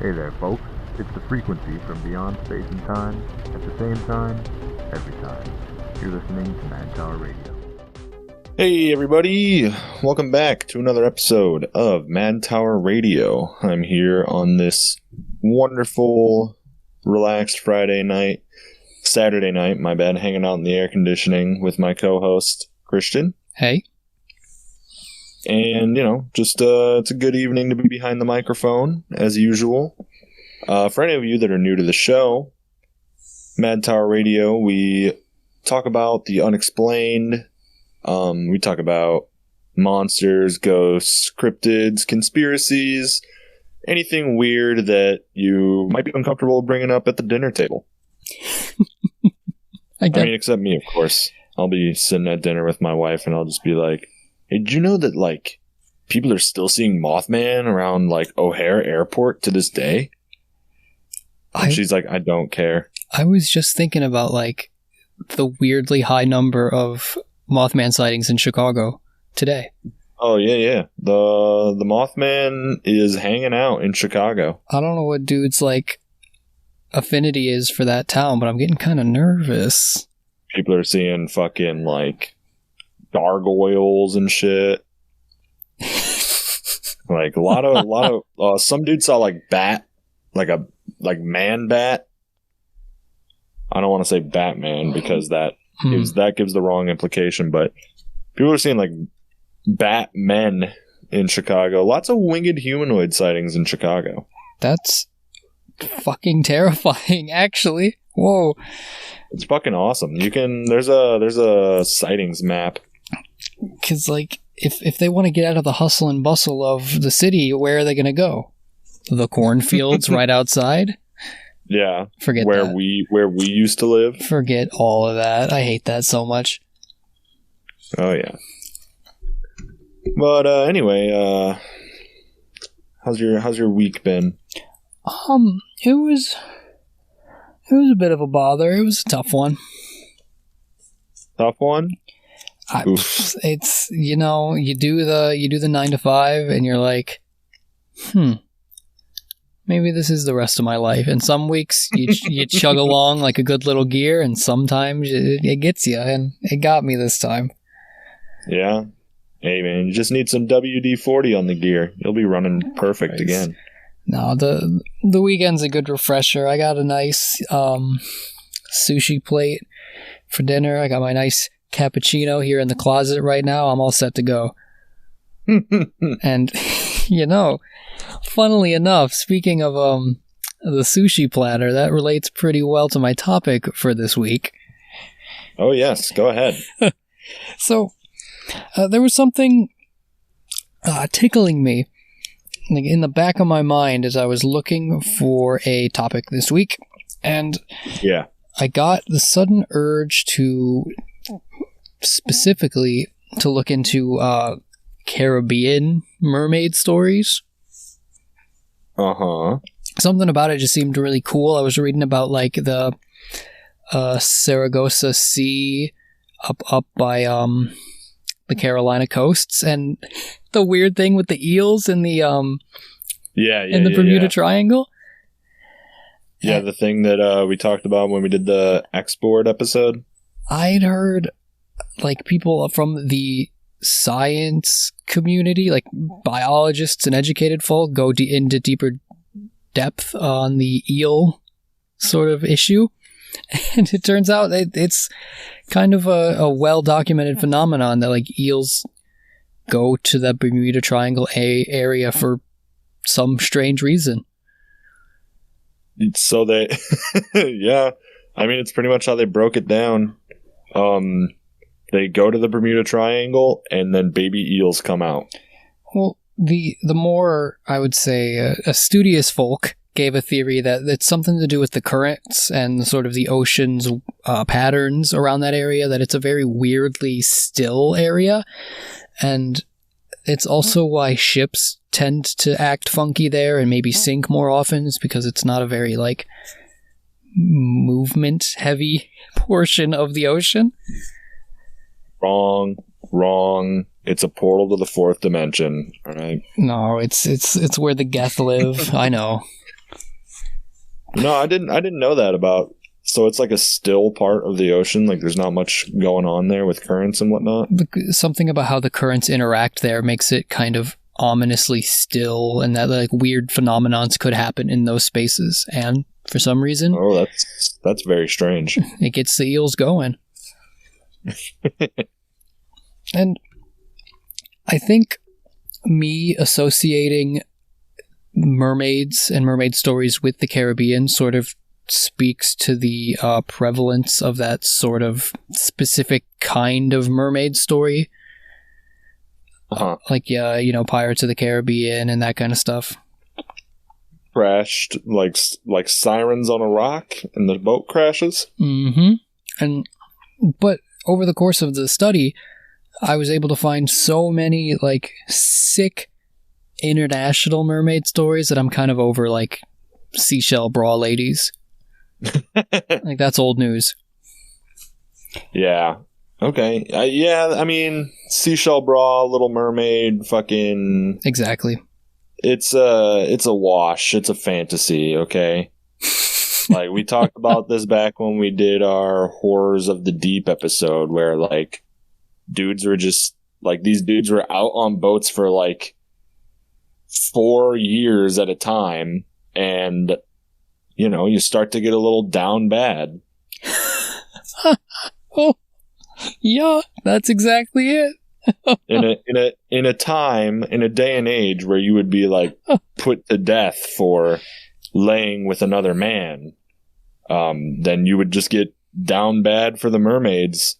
Hey there, folks. It's the frequency from beyond space and time, at the same time, every time. You're listening to Mad Tower Radio. Hey everybody, welcome back to another episode of Mad Tower Radio. I'm here on this wonderful, relaxed Saturday night, my bad, hanging out in the air conditioning with my co-host, Christian. Hey. And, just it's a good evening to be behind the microphone, as usual. For any of you that are new to the show, Mad Tower Radio, we talk about the unexplained. We talk about monsters, ghosts, cryptids, conspiracies, anything weird that you might be uncomfortable bringing up at the dinner table. I mean, except me, of course. I'll be sitting at dinner with my wife and I'll just be like, hey, did you know that, people are still seeing Mothman around, O'Hare Airport to this day? And she's like, I don't care. I was just thinking about, the weirdly high number of Mothman sightings in Chicago today. Oh, yeah. The Mothman is hanging out in Chicago. I don't know what dude's, affinity is for that town, but I'm getting kind of nervous. People are seeing fucking, gargoyles and shit. A lot of some dude saw bat, man bat. I don't want to say Batman because that gives the wrong implication, but people are seeing Batmen in Chicago. Lots of winged humanoid sightings in Chicago. That's fucking terrifying, actually. Whoa. It's fucking awesome. There's a sightings map. Because, if they want to get out of the hustle and bustle of the city, where are they going to go? The cornfields right outside? Yeah. Forget where that. Where we used to live. Forget all of that. I hate that so much. Oh, yeah. But, anyway, how's your week been? It was a bit of a bother. It was a tough one. Tough one? It's, you do the 9 to 5 and you're like, maybe this is the rest of my life. And some weeks you chug along like a good little gear, and sometimes it gets you, and it got me this time. Yeah. Hey man, you just need some WD-40 on the gear. You'll be running perfect again. No, the weekend's a good refresher. I got a nice sushi plate for dinner. I got my nice cappuccino here in the closet right now. I'm all set to go. And funnily enough, speaking of the sushi platter, that relates pretty well to my topic for this week. Oh yes, go ahead. So there was something tickling me in the back of my mind as I was looking for a topic this week, and yeah, I got the sudden urge to specifically to look into Caribbean mermaid stories. Something about it just seemed really cool. I was reading about the Saragossa Sea up by the Carolina coasts, and the weird thing with the eels in the the Bermuda Triangle. Yeah, the thing that we talked about when we did the export episode. I'd heard people from the science community, biologists and educated folk, go into deeper depth on the eel sort of issue. And it turns out it's kind of a well-documented phenomenon that eels go to the Bermuda Triangle area for some strange reason. So they, yeah, I mean, it's pretty much how they broke it down. They go to the Bermuda Triangle and then baby eels come out. Well, the more, I would say, studious folk gave a theory that it's something to do with the currents and sort of the ocean's patterns around that area, that it's a very weirdly still area. And it's also why ships tend to act funky there and maybe sink more often, is because it's not a very, movement-heavy portion of the ocean. Wrong. It's a portal to the fourth dimension. All right. No, it's where the Geth live. I know. No, I didn't know that about. So it's like a still part of the ocean. Like there's not much going on there with currents and whatnot. Something about how the currents interact there makes it kind of ominously still, and that like weird phenomenons could happen in those spaces. And for some reason, oh, that's very strange. It gets the eels going. And I think me associating mermaids and mermaid stories with the Caribbean sort of speaks to the prevalence of that sort of specific kind of mermaid story. Like, Pirates of the Caribbean and that kind of stuff. Crashed like sirens on a rock and the boat crashes. Mm-hmm. But over the course of the study, I was able to find so many like sick international mermaid stories that I'm kind of over like seashell bra ladies. Like that's old news. Yeah. Okay. Yeah. I mean, seashell bra, Little Mermaid, fucking. Exactly. It's a wash. It's a fantasy. Okay. Like we talked about this back when we did our Horrors of the Deep episode, where like dudes were just like these dudes were out on boats for like 4 years at a time, and you start to get a little down bad. Oh, yeah, that's exactly it. in a day and age where you would be like put to death for laying with another man, then you would just get down bad for the mermaids.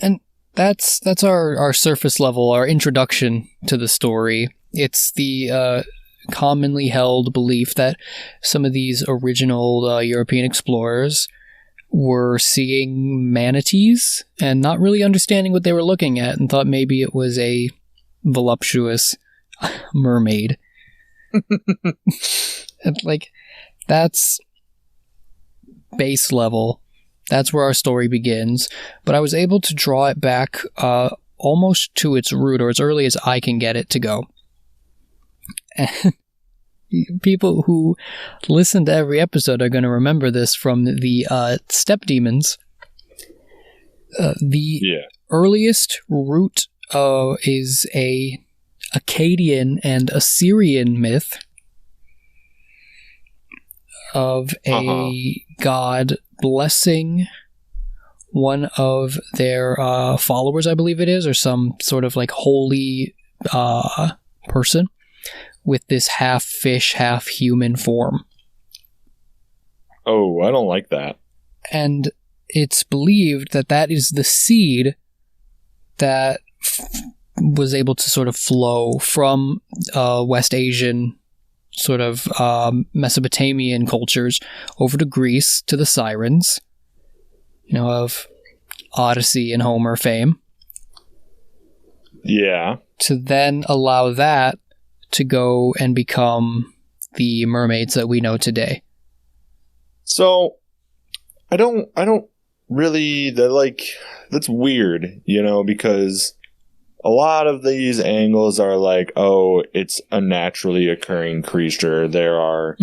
And that's our surface level, our introduction to the story. It's the commonly held belief that some of these original European explorers were seeing manatees and not really understanding what they were looking at, and thought maybe it was a voluptuous mermaid. And like, that's base level. That's where our story begins. But I was able to draw it back almost to its root, or as early as I can get it to go. And people who listen to every episode are going to remember this from the steppe demons. The earliest root is a Akkadian and Assyrian myth of a god blessing one of their followers, I believe it is, or some sort of like holy person with this half fish, half human form. Oh, I don't like that. And it's believed that that is the seed that was able to sort of flow from West Asian sort of Mesopotamian cultures over to Greece, to the sirens, of Odyssey and Homer fame. Yeah. To then allow that to go and become the mermaids that we know today. So, I don't really, that's weird, because a lot of these angles are like, oh, it's a naturally occurring creature. There are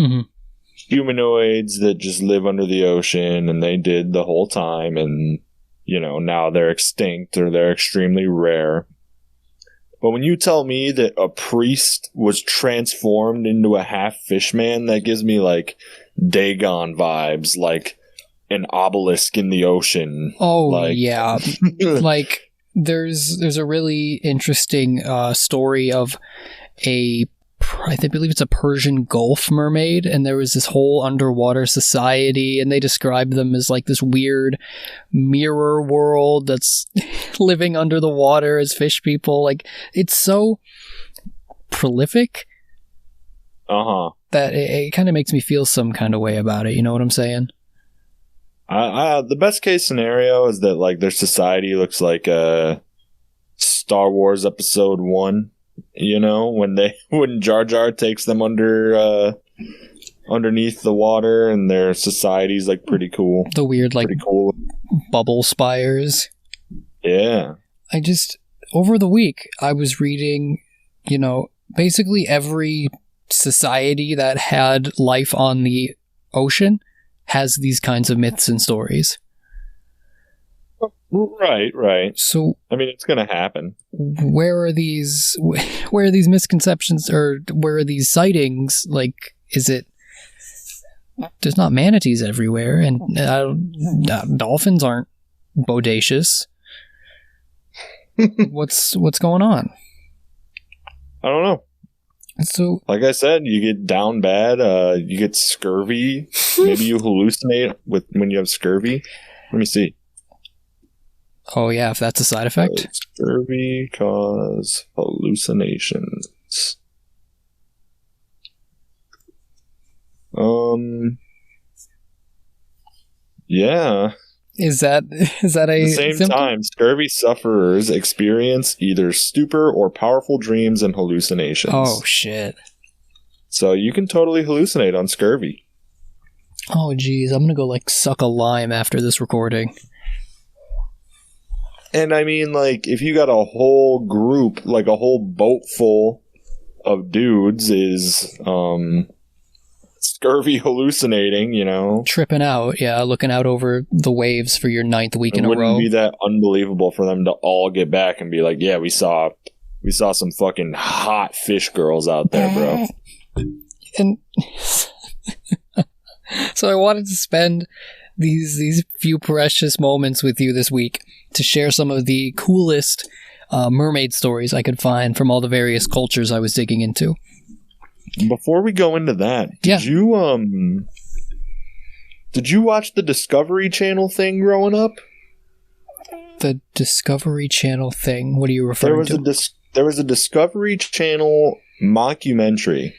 humanoids that just live under the ocean, and they did the whole time, and, now they're extinct, or they're extremely rare. But when you tell me that a priest was transformed into a half fish man, that gives me like Dagon vibes, like an obelisk in the ocean. Oh, yeah. Like, there's a really interesting story of I believe it's a Persian Gulf mermaid, and there was this whole underwater society, and they described them as like this weird mirror world that's living under the water as fish people. Like, it's so prolific that it kind of makes me feel some kind of way about it. You know what I'm saying? The best case scenario is that like their society looks like Star Wars Episode 1. When Jar Jar takes them underneath the water, and their society's like pretty cool. The weird like cool bubble spires. Yeah. Over the week I was reading, basically every society that had life on the ocean has these kinds of myths and stories. Right. So, I mean, it's going to happen. where are these misconceptions, or where are these sightings? Like, is it, there's not manatees everywhere, and dolphins aren't bodacious. What's going on? I don't know. So, Like I said, you get down bad, you get scurvy. Maybe you hallucinate when you have scurvy. Let me see. oh yeah, if that's a side effect. Scurvy cause hallucinations. Yeah. Is that At a the same symptom? time, scurvy sufferers experience either stupor or powerful dreams and hallucinations. Oh shit. So you can totally hallucinate on scurvy. Oh geez, I'm gonna go like suck a lime after this recording. And I mean, like, if you got a whole group, like a whole boat full of dudes is scurvy hallucinating, you know, Tripping out, yeah, looking out over the waves for your 9th week it in a wouldn't row. be that unbelievable for them to all get back and be like, yeah, we saw some fucking hot fish girls out there, bro. And so I wanted to spend these few precious moments with you this week to share some of the coolest mermaid stories I could find from all the various cultures I was digging into. Before we go into that, did you watch the Discovery Channel thing growing up? The Discovery Channel thing? What are you referring to? There was a Discovery Channel mockumentary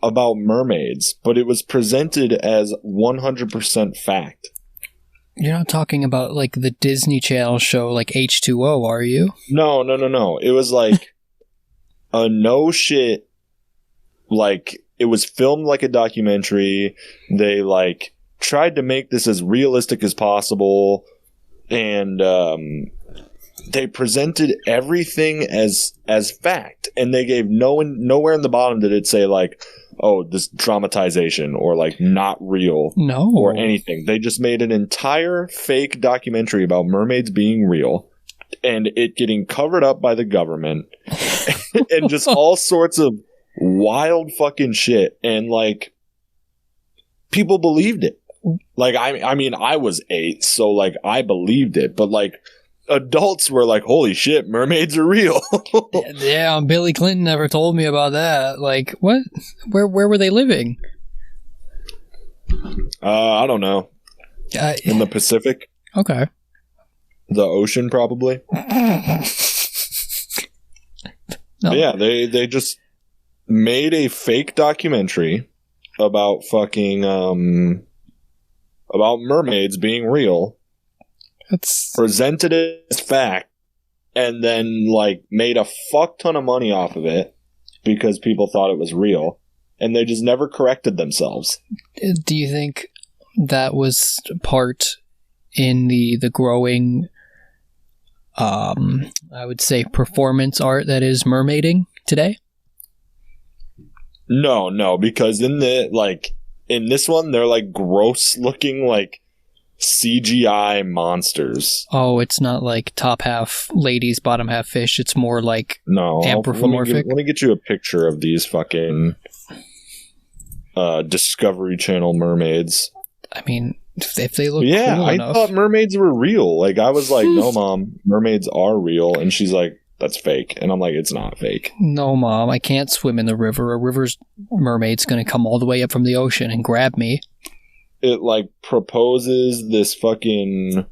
about mermaids, but it was presented as 100% fact. You're not talking about like the Disney Channel show like H2O, are you? No. It was like a no shit, like it was filmed like a documentary. They like tried to make this as realistic as possible, and they presented everything as fact, and they gave nowhere in the bottom did it say like, oh, this dramatization or like not real, No. or anything. They just made an entire fake documentary about mermaids being real and it getting covered up by the government and just all sorts of wild fucking shit, and like people believed it. Like I mean I was 8, so like I believed it, but like adults were like, holy shit, mermaids are real. Yeah, Billy Clinton never told me about that. Like, what? Where were they living? I don't know. In the Pacific? Okay. The ocean, probably. No. Yeah, they just made a fake documentary about fucking about mermaids being real. That's Presented it as fact, and then like made a fuck ton of money off of it because people thought it was real, and they just never corrected themselves. Do you think that was part in the growing I would say performance art that is mermaiding today? No, because in this one they're like gross looking like CGI monsters. Oh, it's not like top half ladies, bottom half fish. It's more like No, anthropomorphic. Let me get you a picture of these fucking Discovery Channel mermaids. I mean, if they look Yeah, cool I enough. thought mermaids were real. Like I was like, no, Mom, mermaids are real, and she's like, that's fake, and I'm like, it's not fake. No, Mom, I can't swim in the river. A river's mermaid's gonna come all the way up from the ocean and grab me. It like proposes this fucking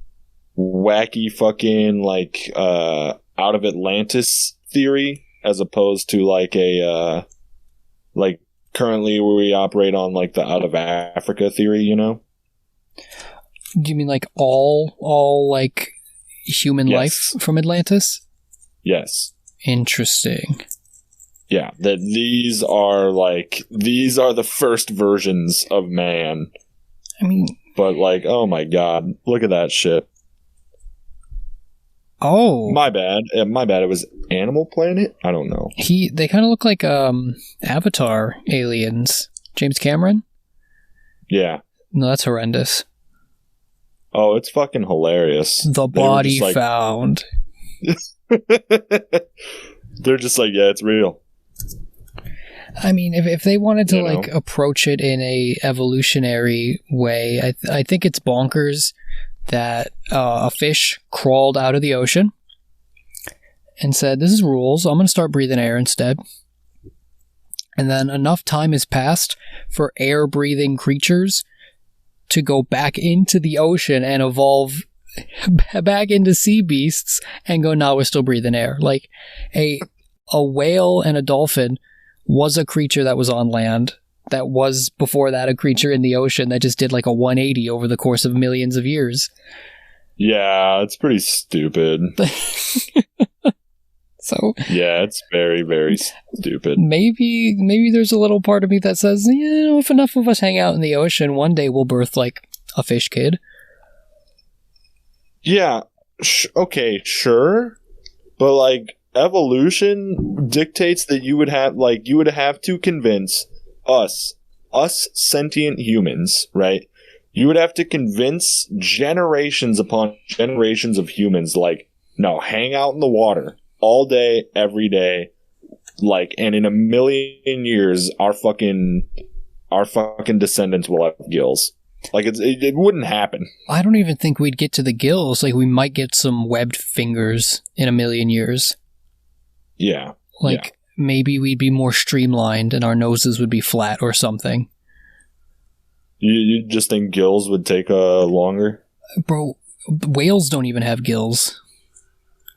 wacky fucking like out of Atlantis theory, as opposed to like a like currently we operate on like the out of Africa theory, you know? Do you mean like all like human Yes. life from Atlantis? Yes. Interesting. Yeah, that these are the first versions of man. I mean, But like, oh my god, look at that shit. Oh, My bad. My bad. It was Animal Planet? I don't know. they kind of look like Avatar aliens. James Cameron? Yeah. No, that's horrendous. Oh, it's fucking hilarious. The body found. They're just like, yeah, it's real. I mean, if they wanted to approach it in a evolutionary way, I think it's bonkers that a fish crawled out of the ocean and said, "This is rules. I'm going to start breathing air instead." And then enough time has passed for air-breathing creatures to go back into the ocean and evolve back into sea beasts and go, "Now we're still breathing air." Like a whale and a dolphin was a creature that was on land, that was before that a creature in the ocean that just did like a 180 over the course of millions of years. Yeah, it's pretty stupid. So yeah, it's very, very stupid. Maybe there's a little part of me that says, if enough of us hang out in the ocean, one day we'll birth like a fish kid. Yeah, okay, sure, but like evolution dictates that you would have to convince us sentient humans, right? You would have to convince generations upon generations of humans, like, no, hang out in the water all day, every day, like, and in a million years, our fucking descendants will have gills. Like, it wouldn't happen. I don't even think we'd get to the gills. Like, we might get some webbed fingers in a million years. Yeah. Like, maybe we'd be more streamlined and our noses would be flat or something. You just think gills would take longer? Bro, whales don't even have gills.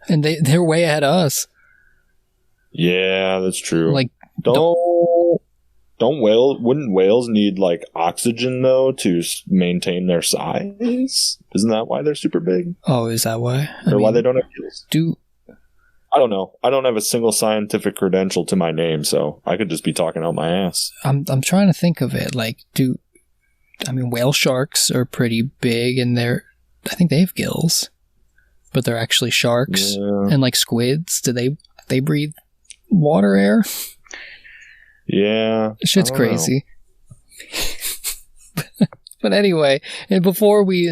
And they're way ahead of us. Yeah, that's true. Like, wouldn't whales need like oxygen though to maintain their size? Isn't that why they're super big? Oh, is that why? Why they don't have gills? I don't know. I don't have a single scientific credential to my name, so I could just be talking out my ass. I'm trying to think of it. Like, whale sharks are pretty big, and I think they have gills, but they're actually sharks. Yeah. And like squids, do they breathe water air? Yeah, shit's crazy. But anyway, and before we,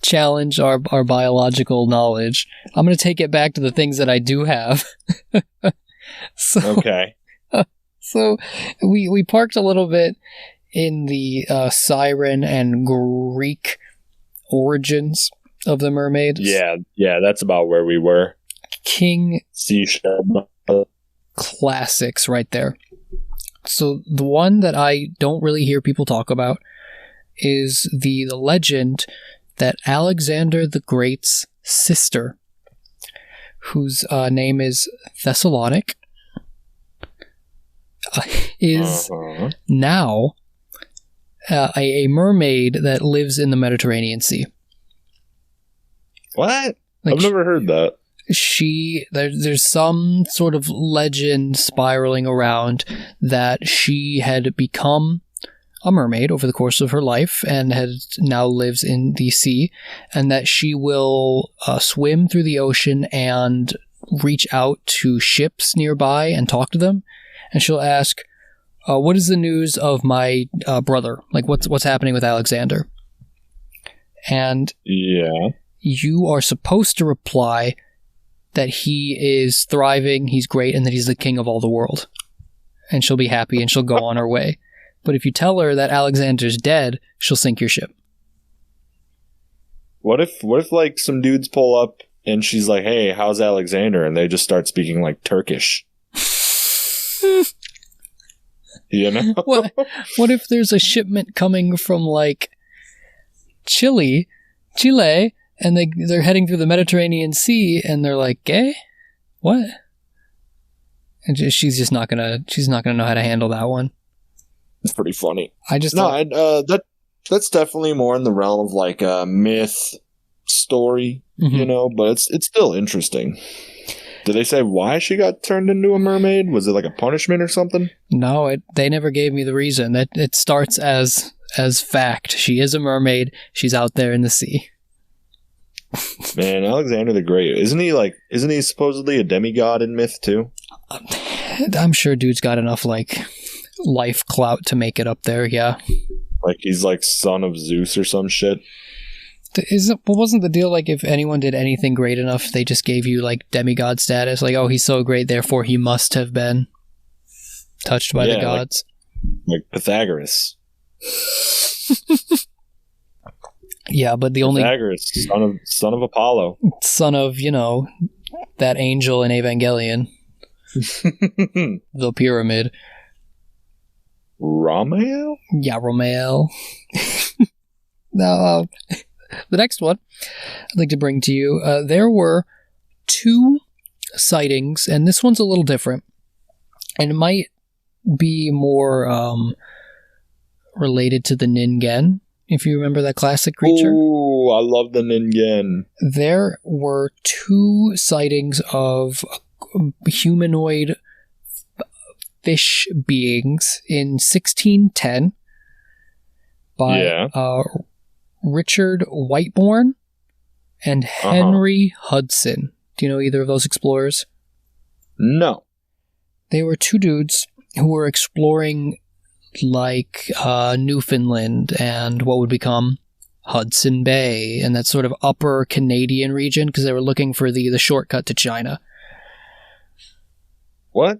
challenge our biological knowledge, I'm going to take it back to the things that I do have. Okay. So we parked a little bit in the siren and Greek origins of the mermaids. Yeah, that's about where we were. King Seashell classics right there. So the one that I don't really hear people talk about is the legend that Alexander the Great's sister, whose name is Thessalonic, is now a mermaid that lives in the Mediterranean Sea. What? I've never heard that. There's some sort of legend spiraling around that she had become a mermaid over the course of her life and now lives in the sea, and that she will swim through the ocean and reach out to ships nearby and talk to them, and she'll ask, what is the news of my brother? Like, what's happening with Alexander? And you are supposed to reply that he is thriving, he's great, and that he's the king of all the world. And she'll be happy and she'll go on her way. But if you tell her that Alexander's dead, she'll sink your ship. What if like some dudes pull up and she's like, "Hey, how's Alexander?" and they just start speaking like Turkish? What if there's a shipment coming from like Chile, and they're heading through the Mediterranean Sea, and they're like, "Gay? What?" And she's not gonna know how to handle that one. It's pretty funny. That's definitely more in the realm of like a myth story, but it's still interesting. Did they say why she got turned into a mermaid? Was it like a punishment or something? No, they never gave me the reason. It starts as fact. She is a mermaid. She's out there in the sea. Man, Alexander the Great. Isn't he supposedly a demigod in myth too? I'm sure dude's got enough, like, life clout to make it up there, yeah. Like, he's like son of Zeus or some shit? Wasn't the deal, like, if anyone did anything great enough, they just gave you, like, demigod status? Like, oh, he's so great, therefore he must have been touched by the gods. Like Pythagoras. Yeah, but the Pythagoras, son of Apollo. Son of, that angel in Evangelion. The pyramid. Romeo? Yeah, Romeo. Now, the next one I'd like to bring to you, there were 2 sightings, and this one's a little different, and it might be more related to the Ningen, if you remember that classic creature. Ooh, I love the Ningen. There were 2 sightings of humanoid fish beings in 1610 by Richard Whiteborn and Henry Hudson. Do you know either of those explorers? No. They were 2 dudes who were exploring, like, Newfoundland and what would become Hudson Bay and that sort of upper Canadian region, because they were looking for the shortcut to China. What?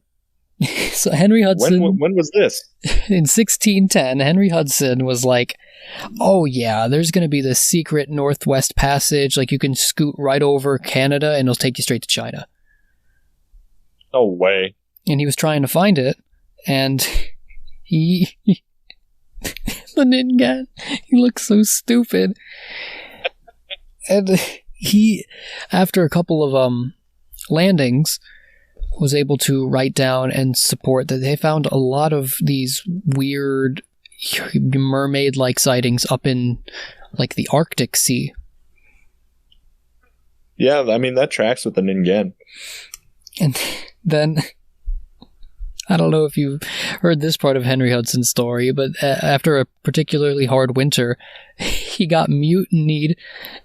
So Henry Hudson... When was this? In 1610, Henry Hudson was like, oh yeah, there's going to be this secret Northwest Passage, like you can scoot right over Canada and it'll take you straight to China. No way. And he was trying to find it, and the Ningen, he looks so stupid. And he, after a couple of landings, was able to write down and support that they found a lot of these weird mermaid-like sightings up in, like, the Arctic Sea. Yeah, I mean, that tracks with the Ningen. And then, I don't know if you've heard this part of Henry Hudson's story, but after a particularly hard winter, he got mutinied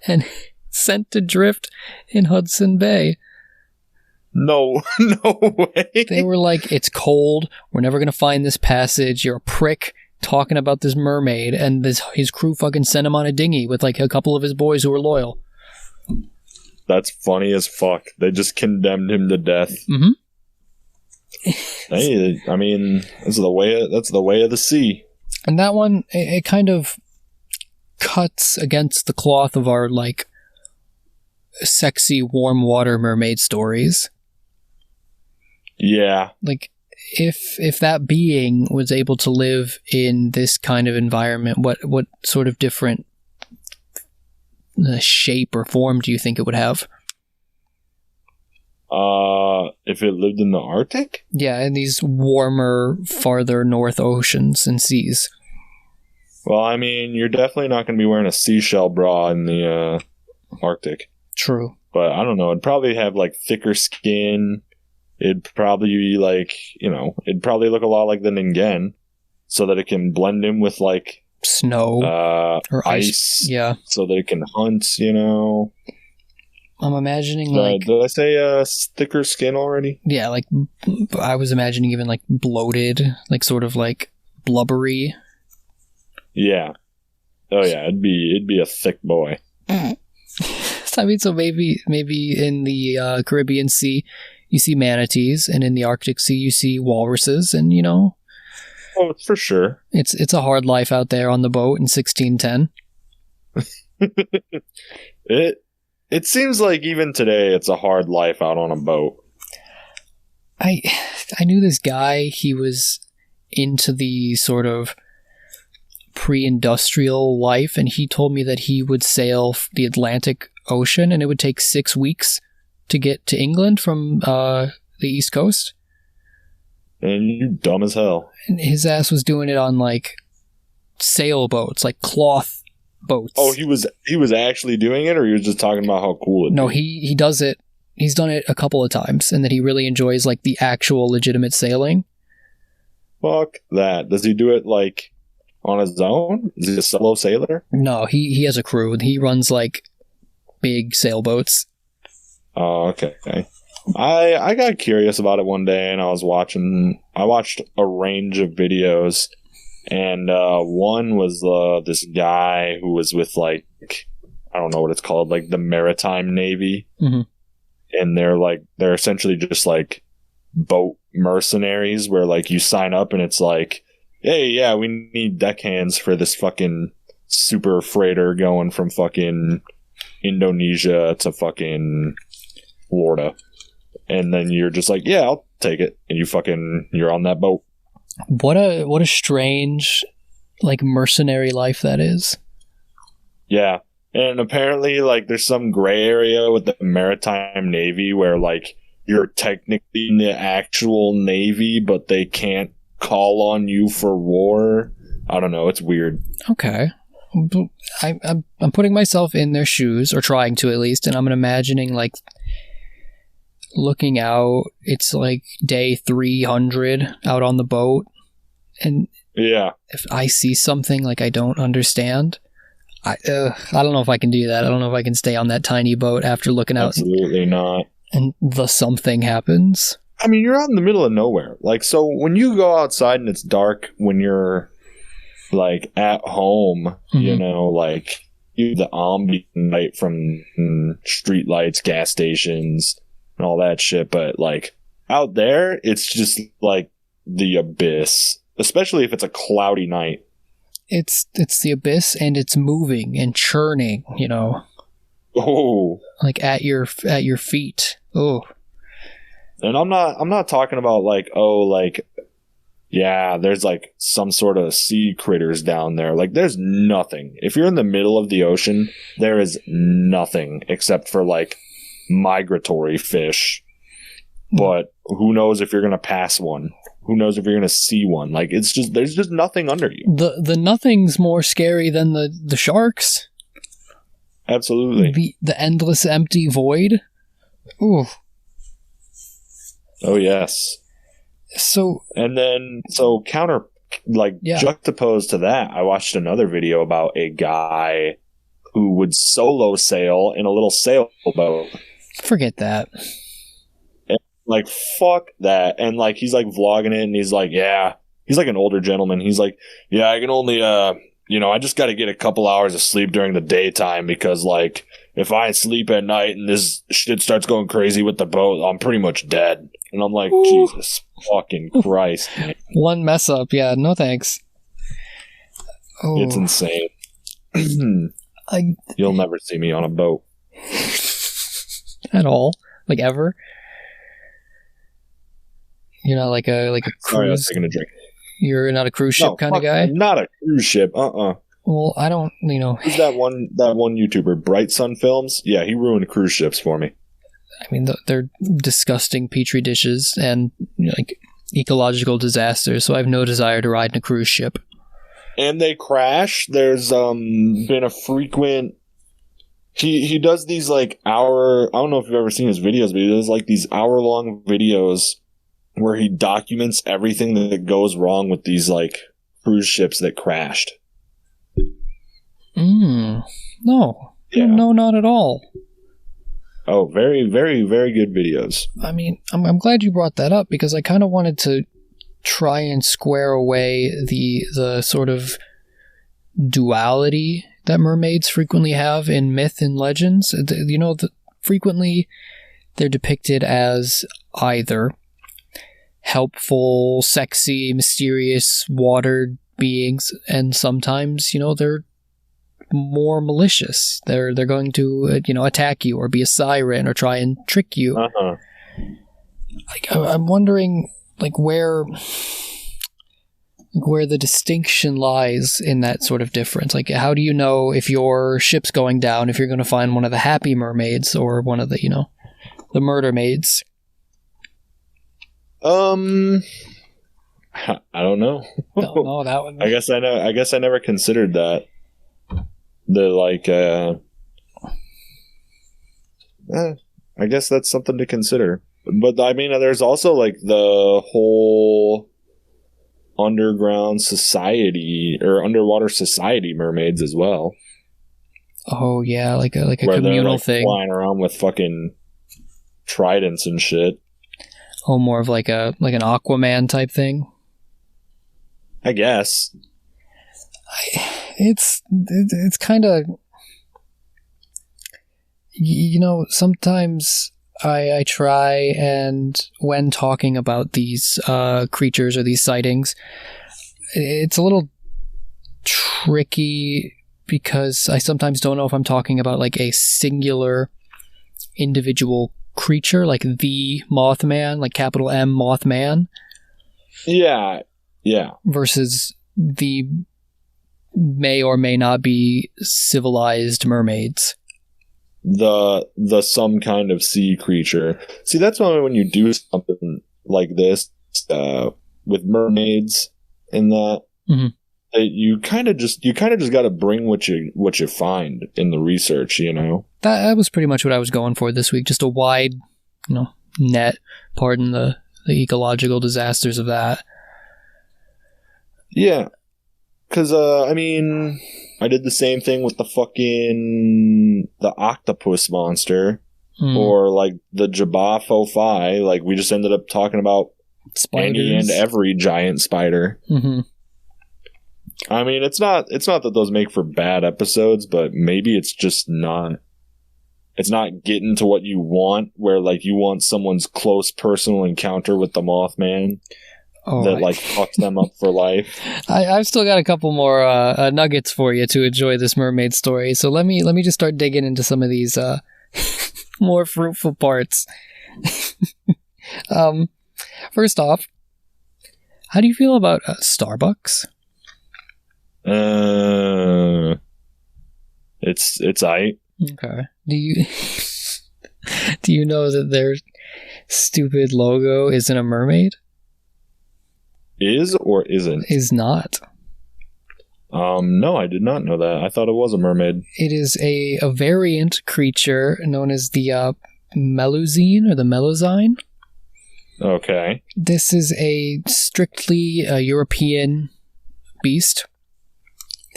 and sent adrift in Hudson Bay. No way. They were like, it's cold, we're never going to find this passage, you're a prick talking about this mermaid, and his crew fucking sent him on a dinghy with, like, a couple of his boys who were loyal. That's funny as fuck. They just condemned him to death. Mm-hmm. Hey, I mean, that's the way of the sea. And that one, it kind of cuts against the cloth of our, like, sexy warm water mermaid stories. Yeah. Like, if that being was able to live in this kind of environment, what sort of different shape or form do you think it would have? If it lived in the Arctic? Yeah, in these warmer, farther north oceans and seas. Well, I mean, you're definitely not going to be wearing a seashell bra in the Arctic. True. But I don't know, it'd probably have, like, thicker skin. It'd probably be, like, it'd probably look a lot like the Ningen, so that it can blend in with, like, snow or ice. Yeah. So that it can hunt, I'm imagining, like... Did I say thicker skin already? Yeah, like, I was imagining even, like, bloated, like, sort of, like, blubbery. Yeah. Oh, yeah, it'd be a thick boy. I mean, so maybe in the Caribbean Sea, you see manatees, and in the Arctic Sea, you see walruses, and, Oh, for sure. It's a hard life out there on the boat in 1610. It seems like even today it's a hard life out on a boat. I knew this guy, he was into the sort of pre-industrial life, and he told me that he would sail the Atlantic Ocean, and it would take 6 weeks to get to England from the East Coast. And you dumb as hell. And his ass was doing it on, like, sailboats, like cloth boats. Oh, he was actually doing it, or he was just talking about how cool it is? No, he does it. He's done it a couple of times, and that he really enjoys, like, the actual legitimate sailing. Fuck that. Does he do it, like, on his own? Is he a solo sailor? No, he has a crew. He runs, like, big sailboats. Oh, okay. I got curious about it one day, and I watched a range of videos, and one was this guy who was with, like, I don't know what it's called, like the Maritime Navy, Mm-hmm. and they're essentially just like boat mercenaries, where like you sign up and it's like, hey, yeah, we need deckhands for this fucking super freighter going from fucking Indonesia to fucking Florida. And then you're just like, yeah, I'll take it. And you're on that boat. What a strange, like, mercenary life that is. Yeah. And apparently, like, there's some gray area with the Maritime Navy where, like, you're technically in the actual Navy, but they can't call on you for war. I don't know. It's weird. Okay. I'm putting myself in their shoes, or trying to at least, and I'm imagining, like, looking out, it's like day 300 out on the boat, and Yeah. if I see something like I don't understand, I don't know if I can do that. I don't know if I can stay on that tiny boat after looking out. Absolutely not. And the something happens. I mean, you're out in the middle of nowhere. Like, so when you go outside and it's dark, when you're, like, at home, you know, like, you the ambient light from street lights, gas stations, and all that shit. But, like, out there, it's just, like, the abyss. Especially if it's a cloudy night. It's the abyss, and it's moving and churning, you know. Oh. Like, at your feet. Oh. And I'm not talking about, like, oh, like, yeah, there's, like, some sort of sea critters down there. Like, there's nothing. If you're in the middle of the ocean, there is nothing except for, like, migratory fish. But who knows if you're going to pass one? Who knows if you're going to see one? Like, it's just, there's just nothing under you. The nothing's more scary than the sharks. Absolutely. The endless empty void. Ooh. Oh, yes. So counter, like, juxtaposed to that, I watched another video about a guy who would solo sail in a little sailboat. Forget that. Like, fuck that. And, like, he's, like, vlogging it, and he's like, yeah. He's, like, an older gentleman. He's like, yeah, I can only, I just got to get a couple hours of sleep during the daytime because, like, if I sleep at night and this shit starts going crazy with the boat, I'm pretty much dead. And I'm like, ooh. Jesus fucking Christ, man. One mess up. Yeah, no thanks. Oh. It's insane. You'll never see me on a boat. At all. Like, ever? You're not like a cruise. Sorry, I was taking a drink. You're not a cruise ship kind of guy? I'm not a cruise ship. Well, I don't, Who's that one YouTuber, Bright Sun Films? Yeah, he ruined cruise ships for me. I mean, they're disgusting petri dishes and, like, ecological disasters, so I have no desire to ride in a cruise ship. And they crash. There's been a frequent... He does these, like, I don't know if you've ever seen his videos, but he does, like, these hour-long videos where he documents everything that goes wrong with these, like, cruise ships that crashed. No. Yeah. No, not at all. Oh, very, very, very good videos. I mean, I'm glad you brought that up because I kind of wanted to try and square away the sort of duality that mermaids frequently have in myth and legends. Frequently they're depicted as either helpful, sexy, mysterious water beings, and sometimes, they're more malicious. They're going to attack you or be a siren or try and trick you. Like, I'm wondering, like, where the distinction lies in that sort of difference. Like, how do you know if your ship's going down if you're going to find one of the happy mermaids or one of the the murder maids? I don't know. No, that one. I guess I never considered that. I guess that's something to consider. But I mean, there's also, like, the whole underground society or underwater society mermaids as well. Oh yeah, like a where communal they're like thing. flying around with fucking tridents and shit. Oh, more of like an Aquaman type thing. I guess. It's kind of, sometimes I try, and when talking about these creatures or these sightings, it's a little tricky because I sometimes don't know if I'm talking about like a singular individual creature, like the Mothman, like capital M Mothman. Yeah. Versus the may or may not be civilized mermaids. The some kind of sea creature. See, that's why when you do something like this with mermaids and that, mm-hmm. you kind of just got to bring what you find in the research. That was pretty much what I was going for this week. Just a wide, net. Pardon the ecological disasters of that. Yeah, because I did the same thing with the octopus monster, or like the Jabba Like we just ended up talking about spiders. Any and every giant spider. Mm-hmm. It's not that those make for bad episodes, but maybe it's just not. It's not getting to what you want, where like you want someone's close personal encounter with the Mothman. That like fucks them up for life. I've still got a couple more nuggets for you to enjoy this mermaid story. So let me just start digging into some of these more fruitful parts. First off, how do you feel about Starbucks? It's aight. Okay. Do you know that their stupid logo isn't a mermaid? Is or isn't? Is not. No, I did not know that. I thought it was a mermaid. It is a variant creature known as the Melusine or the Melusine. Okay. This is a strictly European beast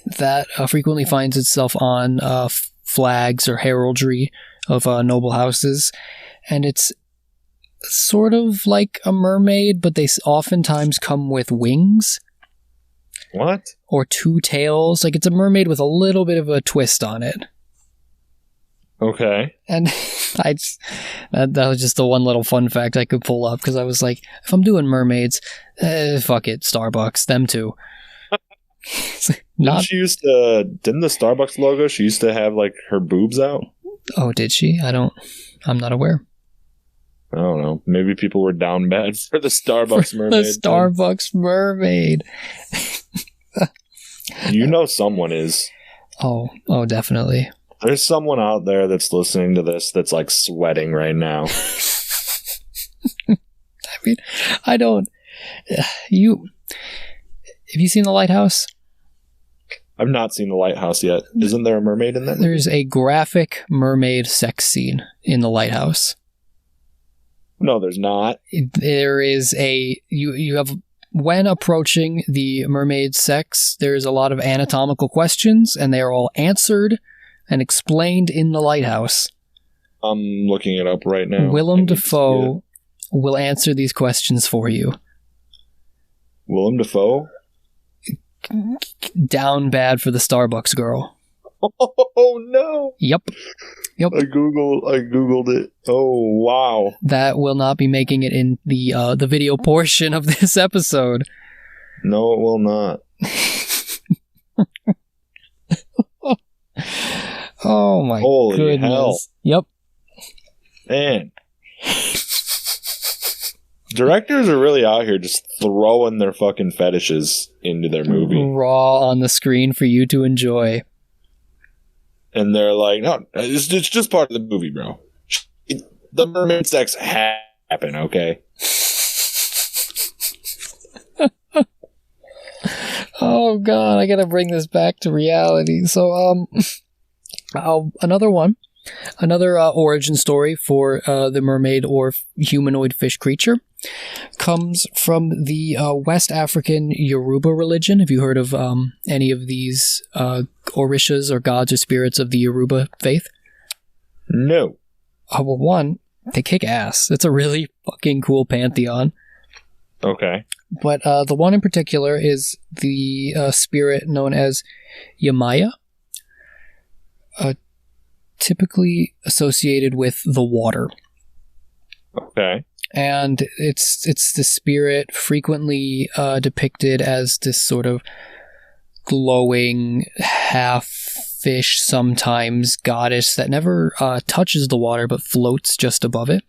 that frequently finds itself on flags or heraldry of noble houses, and it's sort of like a mermaid, but they oftentimes come with wings. What? Or two tails. Like, it's a mermaid with a little bit of a twist on it. Okay. And that was just the one little fun fact I could pull up, because I was like, if I'm doing mermaids, fuck it, Starbucks, them too. Didn't the Starbucks logo, she used to have like her boobs out? Oh, did she? I'm not aware. I don't know. Maybe people were down bad for the Starbucks mermaid. The Starbucks mermaid. Someone is. Oh, definitely. There's someone out there that's listening to this that's like sweating right now. I don't. Have you seen The Lighthouse? I've not seen The Lighthouse yet. Isn't there a mermaid in that? There's a graphic mermaid sex scene in The Lighthouse. No, there's not. There is you have, when approaching the mermaid sex, there's a lot of anatomical questions, and they are all answered and explained in The Lighthouse. I'm looking it up right now. Willem Dafoe will answer these questions for you. Willem Dafoe? Down bad for the Starbucks girl. Oh no! Yep. I googled it. Oh wow! That will not be making it in the video portion of this episode. No, it will not. Oh my Holy goodness! Hell. Yep. Man, directors are really out here just throwing their fucking fetishes into their movie, raw on the screen for you to enjoy. And they're like, no, it's just part of the movie, bro. The mermaid sex happen, okay? Oh god, I gotta bring this back to reality. So, another one. Another origin story for the mermaid or humanoid fish creature comes from the West African Yoruba religion. Have you heard of any of these orishas or gods or spirits of the Yoruba faith? No. Well, one, they kick ass. It's a really fucking cool pantheon. Okay. But the one in particular is the spirit known as Yamaya, typically associated with the water. Okay. And it's the spirit frequently depicted as this sort of glowing half fish, sometimes goddess that never touches the water but floats just above it.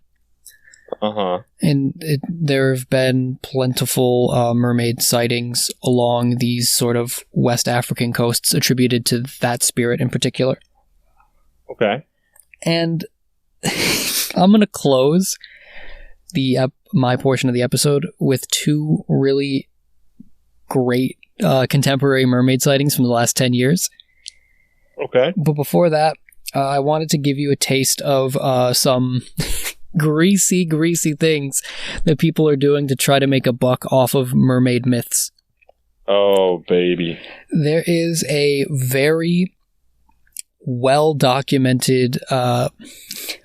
Uh-huh. And there have been plentiful mermaid sightings along these sort of West African coasts attributed to that spirit in particular. Okay. And I'm going to close my portion of the episode with two really great contemporary mermaid sightings from the last 10 years. Okay. But before that, I wanted to give you a taste of some greasy things that people are doing to try to make a buck off of mermaid myths. Oh, baby. There is a very well-documented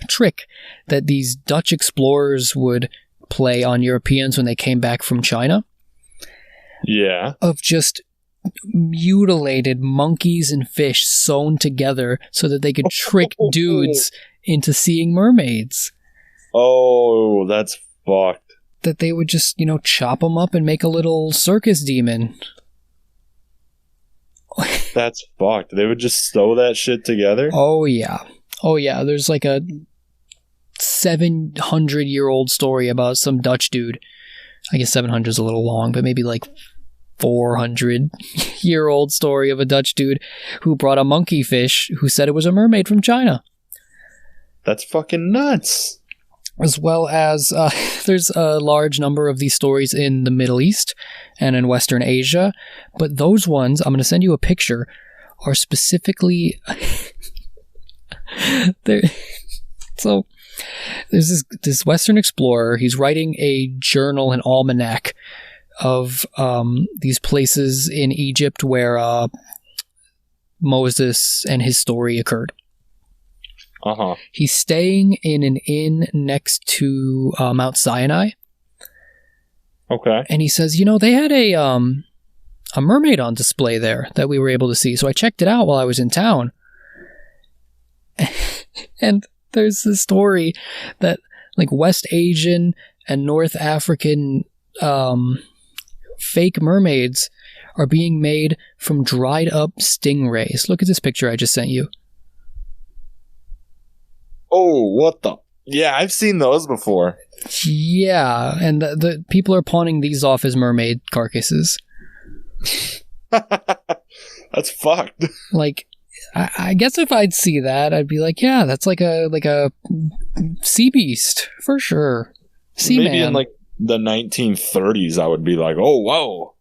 trick that these Dutch explorers would play on Europeans when they came back from China. Yeah. Of just mutilated monkeys and fish sewn together so that they could trick dudes into seeing mermaids. Oh, that's fucked. That they would just, chop them up and make a little circus demon. That's fucked. They would just sew that shit together? Oh, yeah. There's like a 700-year-old story about some Dutch dude. I guess 700 is a little long, but maybe like 400-year-old story of a Dutch dude who brought a monkey fish who said it was a mermaid from China. That's fucking nuts. As well as there's a large number of these stories in the Middle East and in Western Asia, but those ones, I'm going to send you a picture, are specifically there. So there's this Western explorer. He's writing a journal, an almanac of these places in Egypt where Moses and his story occurred. Uh-huh. He's staying in an inn next to Mount Sinai. Okay. And he says, they had a mermaid on display there that we were able to see. So I checked it out while I was in town. And there's this story that like West Asian and North African fake mermaids are being made from dried up stingrays. Look at this picture I just sent you. Oh, what the? Yeah, I've seen those before. Yeah, and the people are pawning these off as mermaid carcasses. That's fucked. Like, I guess if I'd see that, I'd be like, yeah, that's like a sea beast for sure. Seaman. Maybe in like the 1930s, I would be like, oh, whoa.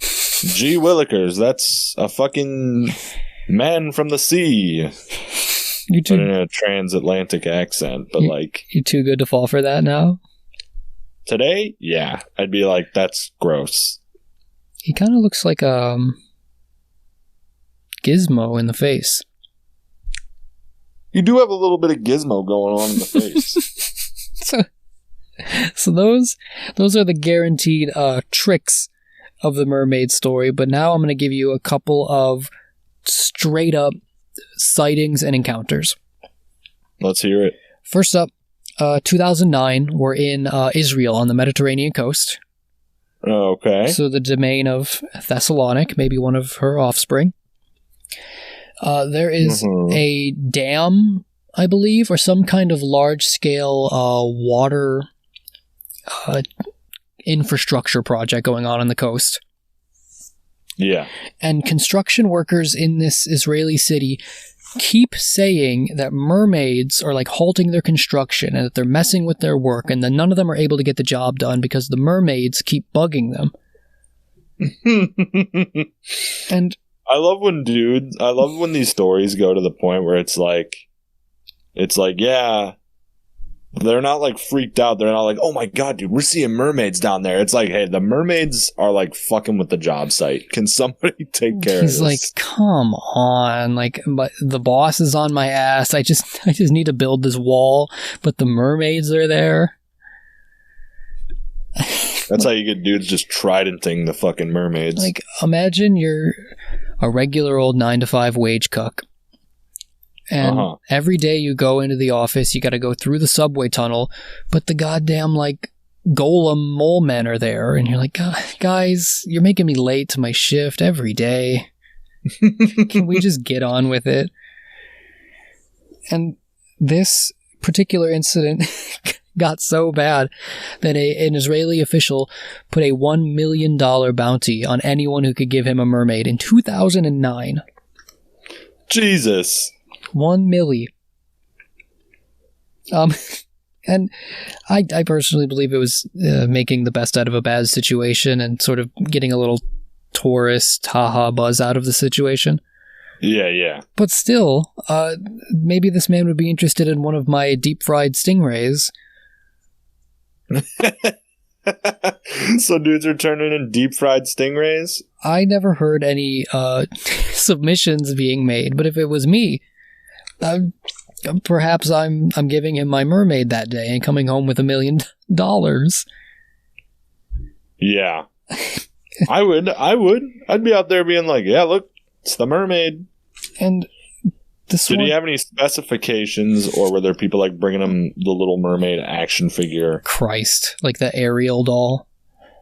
Gee willikers, that's a fucking man from the sea. You too, but in a transatlantic accent, but you too good to fall for that now? Today, yeah. I'd be like, that's gross. He kind of looks like Gizmo in the face. You do have a little bit of Gizmo going on in the face. So those are the guaranteed tricks of the mermaid story, but now I'm going to give you a couple of straight up sightings and encounters. Let's hear it. First up, 2009, we're in Israel on the Mediterranean coast. Okay. So the domain of Thessalonic, maybe one of her offspring. There is a dam, I believe, or some kind of large-scale water infrastructure project going on the coast. Yeah. And construction workers in this Israeli city keep saying that mermaids are like halting their construction and that they're messing with their work, and then none of them are able to get the job done because the mermaids keep bugging them. And I love when these stories go to the point where it's like it's like, yeah, they're not like freaked out. They're not like, oh my god, dude, we're seeing mermaids down there. It's like, hey, the mermaids are like fucking with the job site. Can somebody take care of this? He's like, come on, like, but the boss is on my ass. I just need to build this wall, but the mermaids are there. That's how you get dudes just tridenting the fucking mermaids. Like, imagine you're a regular old 9-to-5 wage cuck. And every day you go into the office, you got to go through the subway tunnel, but the goddamn, like, golem mole men are there. And you're like, guys, you're making me late to my shift every day. Can we just get on with it? And this particular incident got so bad that an Israeli official put a $1 million bounty on anyone who could give him a mermaid in 2009. Jesus. 1 milli. And I personally believe it was making the best out of a bad situation and sort of getting a little tourist haha buzz out of the situation. Yeah. But still, maybe this man would be interested in one of my deep-fried stingrays. So dudes are turning in deep-fried stingrays? I never heard any submissions being made, but if it was me, perhaps I'm giving him my mermaid that day and coming home with $1 million. Yeah. I would. I'd be out there being like, yeah, look, it's the mermaid. And did he have any specifications, or were there people like bringing him the Little Mermaid action figure? Christ, like the Ariel doll.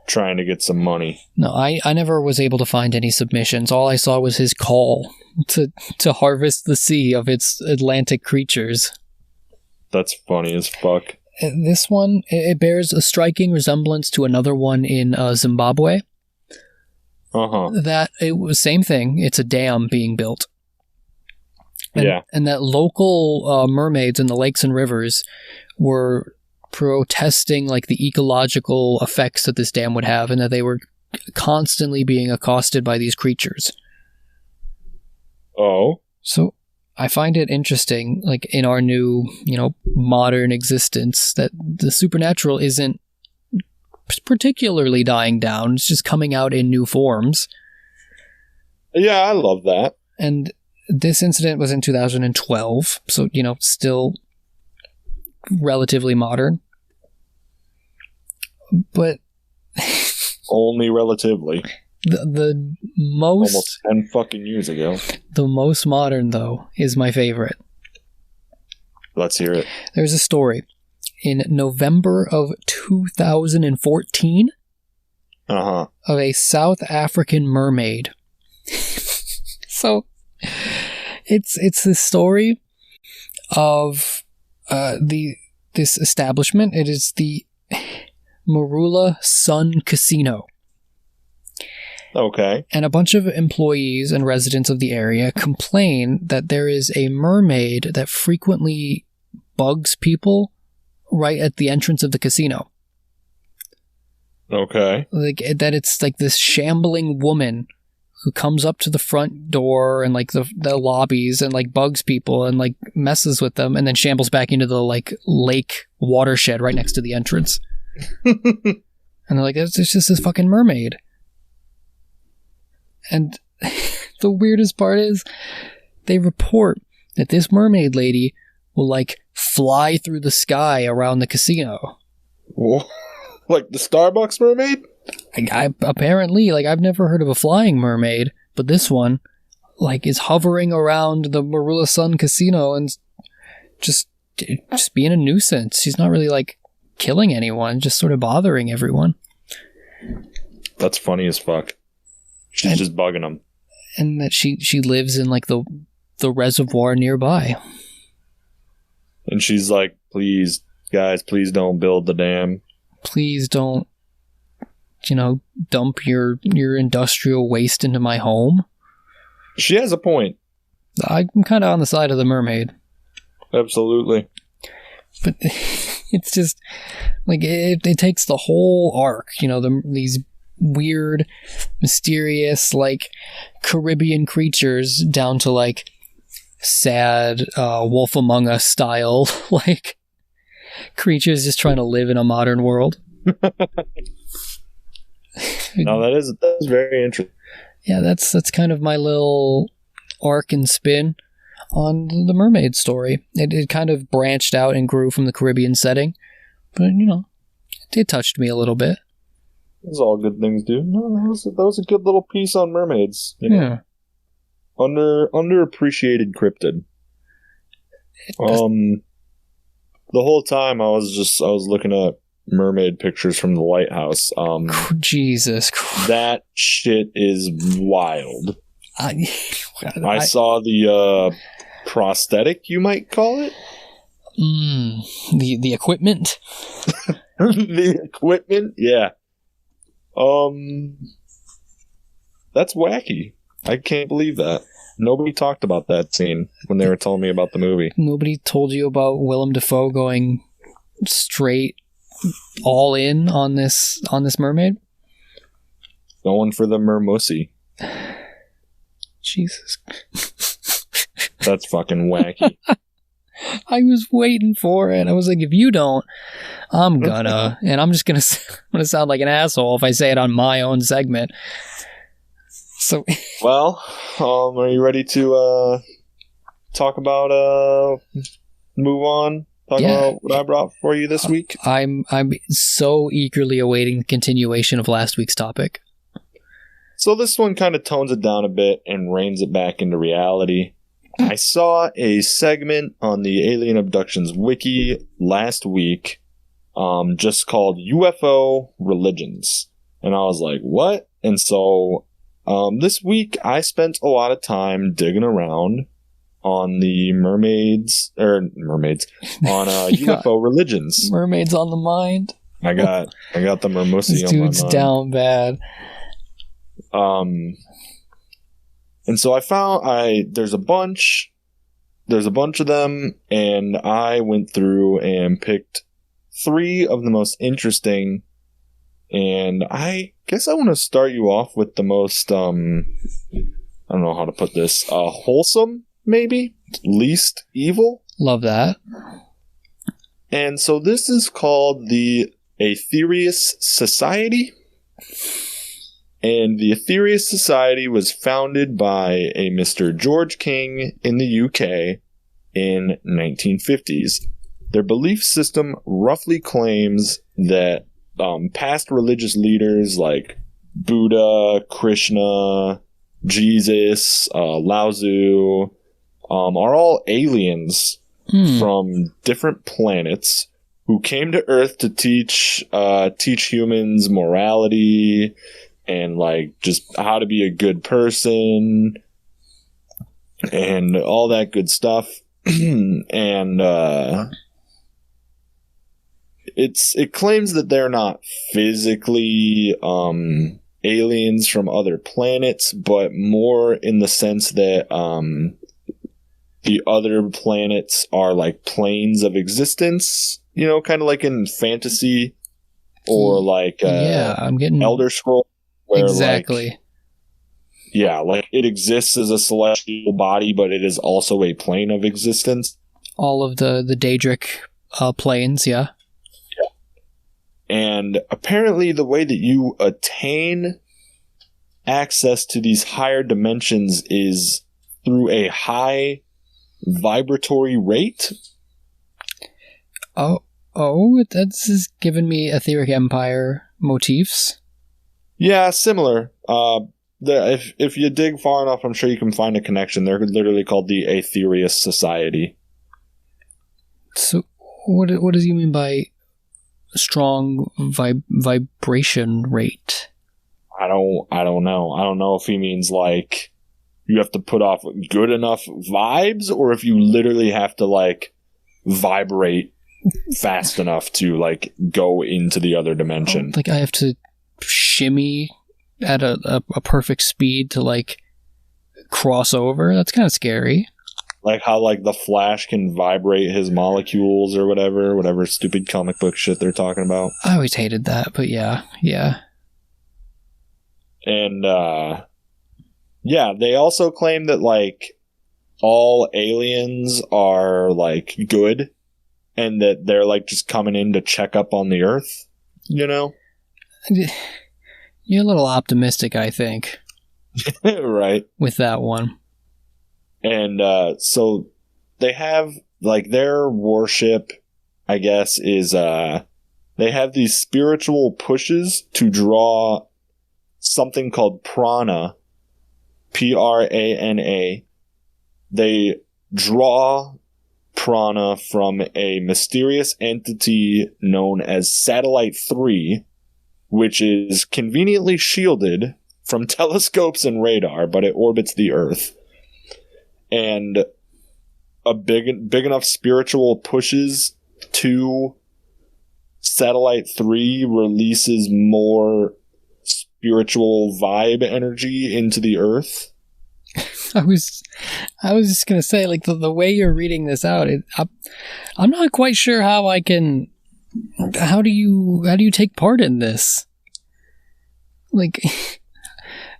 Trying to get some money. No, I never was able to find any submissions. All I saw was his call to harvest the sea of its Atlantic creatures. That's funny as fuck. This one, it bears a striking resemblance to another one in Zimbabwe. That it was same thing. It's a dam being built. And that local mermaids in the lakes and rivers were protesting like the ecological effects that this dam would have, and that they were constantly being accosted by these creatures. Oh. So I find it interesting, like in our new, modern existence, that the supernatural isn't particularly dying down. It's just coming out in new forms. Yeah, I love that. And this incident was in 2012, so, still relatively modern. But only relatively. The most... Almost 10 fucking years ago. The most modern, though, is my favorite. Let's hear it. There's a story. In November of 2014, of a South African mermaid. So, it's this story of this establishment. It is the Marula Sun Casino. Okay. And a bunch of employees and residents of the area complain that there is a mermaid that frequently bugs people right at the entrance of the casino. Okay. Like that it's like this shambling woman who comes up to the front door and like the lobbies and like bugs people and like messes with them and then shambles back into the like lake watershed right next to the entrance. And they're like, it's just this fucking mermaid. And the weirdest part is they report that this mermaid lady will like fly through the sky around the casino. Like the Starbucks mermaid? Apparently, like I've never heard of a flying mermaid, but this one like is hovering around the Marula Sun Casino and just being a nuisance. She's not really like killing anyone, just sort of bothering everyone. That's funny as fuck. She's just bugging them. And that she lives in like the reservoir nearby. And she's like, please, guys, please don't build the dam. Please don't, dump your industrial waste into my home. She has a point. I'm kind of on the side of the mermaid. Absolutely. But it's just, like, it takes the whole arc, these weird, mysterious, like, Caribbean creatures down to, like, sad Wolf Among Us style, like, creatures just trying to live in a modern world. No, that is very interesting. Yeah, that's kind of my little arc and spin on the Mermaid story. It kind of branched out and grew from the Caribbean setting, but it touched me a little bit. Those all good things, dude. No, that was a good little piece on mermaids. Yeah. Underappreciated cryptid. The whole time I was looking at mermaid pictures from the lighthouse. Jesus Christ. That shit is wild. I saw the prosthetic, you might call it. The equipment. The equipment, yeah. That's wacky. I can't believe that. Nobody talked about that scene when they were telling me about the movie. Nobody told you about Willem Dafoe going straight all in on this mermaid? Going for the mermussy. Jesus. That's fucking wacky. I was waiting for it. I was like, if you don't, I'm gonna. And I'm just gonna sound like an asshole if I say it on my own segment. So, well, are you ready to talk about move on? Talk about what I brought for you this week? I'm so eagerly awaiting the continuation of last week's topic. So this one kind of tones it down a bit and reins it back into reality. I saw a segment on the Alien Abductions Wiki last week just called UFO Religions. And I was like, what? And so this week I spent a lot of time digging around on the mermaids on UFO religions. Mermaids on the mind. I got the mermussy on my mind. This dude's down bad. And so I found there's a bunch of them, and I went through and picked 3 of the most interesting. And I guess I want to start you off with the most I don't know how to put this, wholesome, maybe least evil. Love that. And so this is called the Aetherius Society. And the Aetherius Society was founded by a Mr. George King in the UK in 1950s. Their belief system roughly claims that past religious leaders like Buddha, Krishna, Jesus, Lao Tzu are all aliens from different planets who came to Earth to teach humans morality and like just how to be a good person and all that good stuff. And it claims that they're not physically aliens from other planets, but more in the sense that the other planets are like planes of existence, kind of like in fantasy or like I'm getting Elder Scrolls. Where exactly. Like it exists as a celestial body, but it is also a plane of existence. All of the Daedric planes, yeah. And apparently the way that you attain access to these higher dimensions is through a high vibratory rate. Oh, that's just giving me Etheric Empire motifs. Yeah, similar. If you dig far enough, I'm sure you can find a connection. They're literally called the Aetherius Society. So, what does he mean by strong vibration rate? I don't know. I don't know if he means like you have to put off good enough vibes, or if you literally have to like vibrate fast enough to like go into the other dimension. Like I have to shimmy at a perfect speed to like cross over. That's kind of scary. Like how like the Flash can vibrate his molecules or whatever stupid comic book shit they're talking about. I always hated that, but yeah. And they also claim that like all aliens are like good and that they're like just coming in to check up on the Earth, you know? You're a little optimistic, I think. Right. With that one. And so they have like their worship, I guess, is they have these spiritual pushes to draw something called prana, Prana. They draw prana from a mysterious entity known as Satellite 3, which is conveniently shielded from telescopes and radar, but it orbits the Earth. And a big enough spiritual pushes to Satellite 3 releases more spiritual vibe energy into the Earth. I was just gonna say, like, the way you're reading this out, I'm not quite sure how I can. How do you take part in this? Like,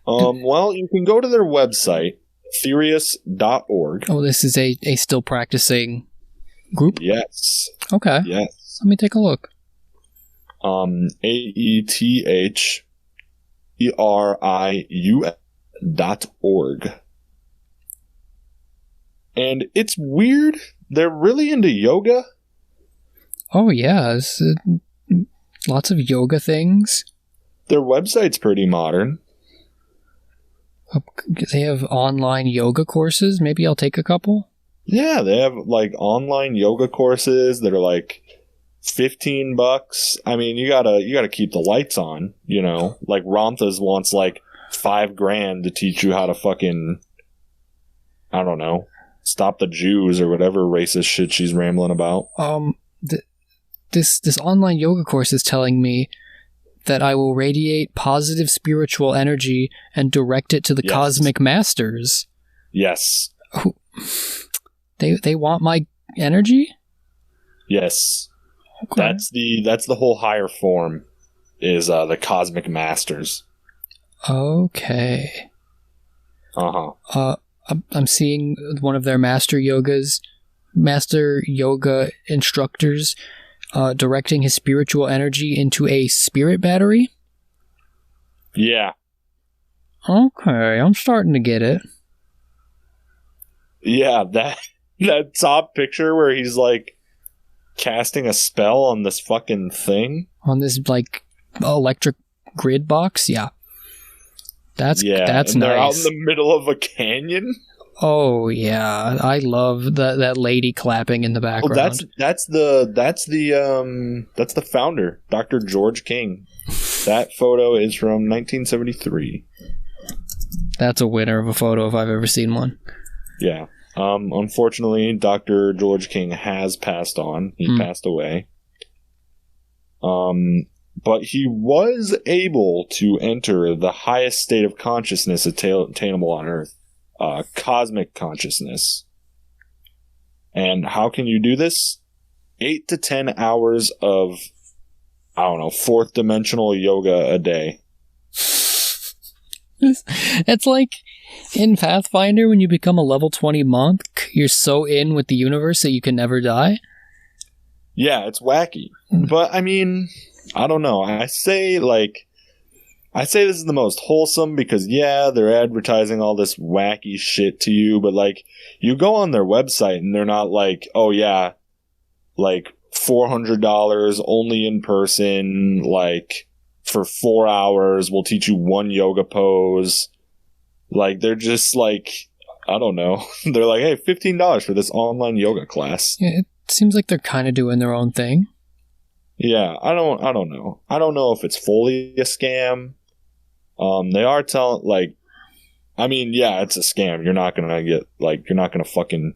well, you can go to their website, Aetherius.org. oh, this is a still practicing group? Yes. Okay. Yes. Let me take a look. AETHERIU.org. And it's weird. They're really into yoga. Oh, yeah. Lots of yoga things. Their website's pretty modern. They have online yoga courses. Maybe I'll take a couple. Yeah, they have like online yoga courses that are like $15. I mean, you gotta keep the lights on, you know. Like Ramtha's wants like $5,000 to teach you how to fucking, I don't know, stop the Jews or whatever racist shit she's rambling about. This online yoga course is telling me that I will radiate positive spiritual energy and direct it to the cosmic masters. Yes. They want my energy? Yes. Okay. That's the whole higher form is the cosmic masters. Okay. Uh-huh. I'm seeing one of their master yoga instructors directing his spiritual energy into a spirit battery. Yeah. Okay, I'm starting to get it. Yeah, that top picture where he's like casting a spell on this fucking thing. On this like electric grid box, yeah. That's and nice. They're out in the middle of a canyon. Oh yeah, I love that lady clapping in the background. Oh, that's the founder, Dr. George King. That photo is from 1973. That's a winner of a photo if I've ever seen one. Yeah. Unfortunately, Dr. George King has passed on. He passed away. But he was able to enter the highest state of consciousness attainable on Earth. Cosmic consciousness. And how can you do this? 8 to 10 hours of, I don't know, fourth dimensional yoga a day. It's like in Pathfinder when you become a level 20 monk, you're so in with the universe that you can never die. Yeah, it's wacky. But I mean, I don't know. I say this is the most wholesome because, yeah, they're advertising all this wacky shit to you, but, like, you go on their website and they're not like, oh, yeah, like, $400 only in person, like, for 4 hours, we'll teach you one yoga pose. Like, they're just like, I don't know. They're like, hey, $15 for this online yoga class. Yeah, it seems like they're kind of doing their own thing. Yeah, I don't know. I don't know if it's fully a scam. They are telling, like, I mean, yeah, it's a scam. You're not gonna fucking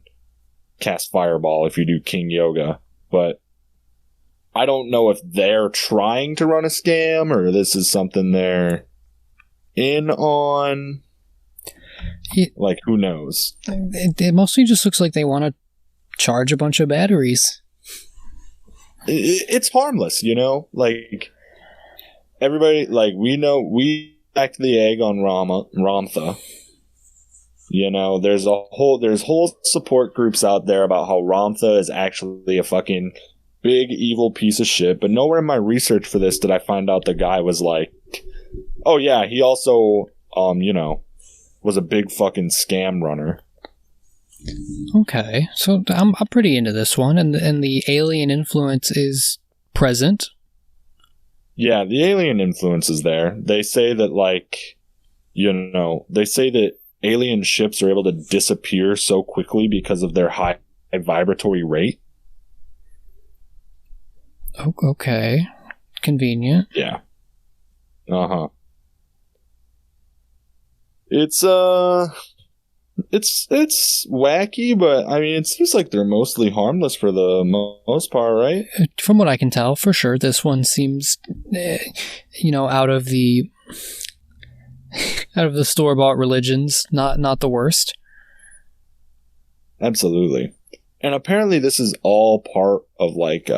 cast fireball if you do king yoga. But I don't know if they're trying to run a scam or this is something they're in on. Like, who knows? It mostly just looks like they want to charge a bunch of batteries. It's harmless, you know? Like, everybody, like, we cracked the egg on Ramtha. You know, there's whole support groups out there about how Ramtha is actually a fucking big evil piece of shit, but nowhere in my research for this did I find out the guy was like, oh yeah, he also, was a big fucking scam runner. Okay, so I'm pretty into this one, and the alien influence is present. Yeah, the alien influence is there. They say that, like, they say that alien ships are able to disappear so quickly because of their high vibratory rate. Okay, convenient. Yeah. Uh-huh. It's wacky, but I mean, it seems like they're mostly harmless for the most part, right? From what I can tell, for sure, this one seems, out of the store-bought religions, not the worst. Absolutely. And apparently this is all part of, like,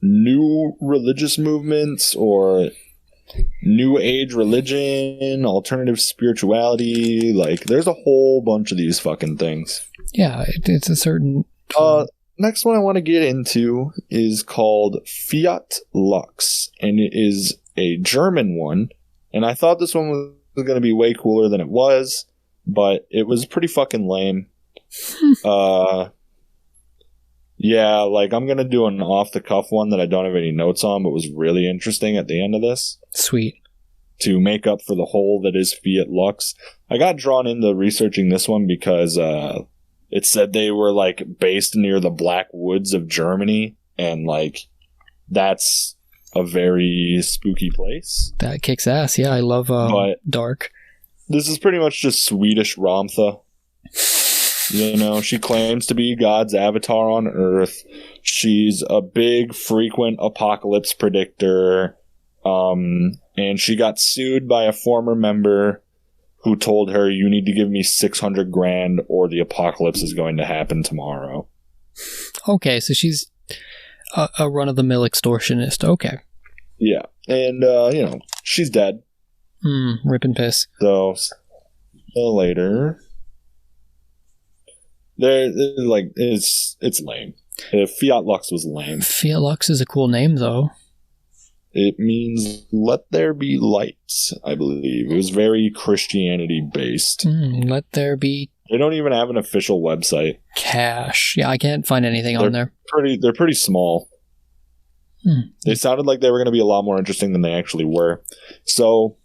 new religious movements or new age religion, alternative spirituality. Like, there's a whole bunch of these fucking things. Yeah, it's a certain... Next one I want to get into is called Fiat Lux, and it is a German one. And I thought this one was going to be way cooler than it was, but it was pretty fucking lame. Yeah, like, I'm going to do an off-the-cuff one that I don't have any notes on, but was really interesting at the end of this. Sweet. To make up for the hole that is Fiat Lux. I got drawn into researching this one because it said they were, like, based near the Black Woods of Germany, and, like, that's a very spooky place. That kicks ass. Yeah, I love dark. This is pretty much just Swedish Ramtha. She claims to be God's avatar on Earth. She's a big, frequent apocalypse predictor. And she got sued by a former member who told her, you need to give me $600,000 or the apocalypse is going to happen tomorrow. Okay, so she's a run-of-the-mill extortionist. Okay. Yeah. And, she's dead. Rip and piss. So, later... It's lame. Fiat Lux was lame. Fiat Lux is a cool name, though. It means let there be light, I believe. It was very Christianity-based. Let there be... They don't even have an official website. Cash. Yeah, I can't find anything on there. They're pretty small. They sounded like they were going to be a lot more interesting than they actually were. So...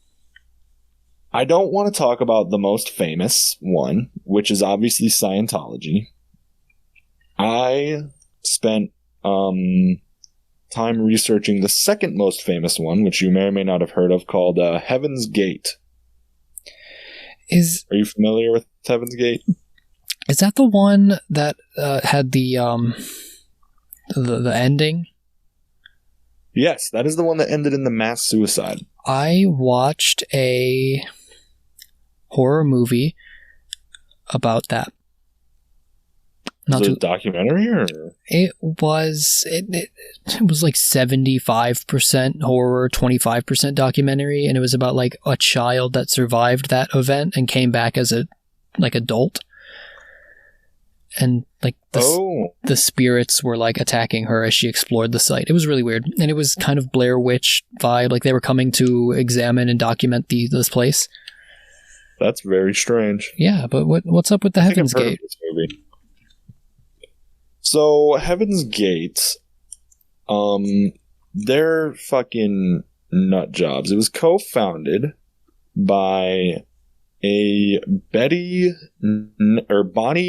I don't want to talk about the most famous one, which is obviously Scientology. I spent time researching the second most famous one, which you may or may not have heard of, called Heaven's Gate. Are you familiar with Heaven's Gate? Is that the one that had the ending? Yes, that is the one that ended in the mass suicide. I watched a horror movie about that. Was it a documentary, or? It was like 75% horror, 25% documentary, and it was about like a child that survived that event and came back as a adult. And like the spirits were like attacking her as she explored the site. It was really weird, and it was kind of Blair Witch vibe. Like they were coming to examine and document this place. That's very strange. Yeah, but what's up with the Heaven's Gate? So Heaven's Gate, they're fucking nut jobs. It was co-founded by a Bonnie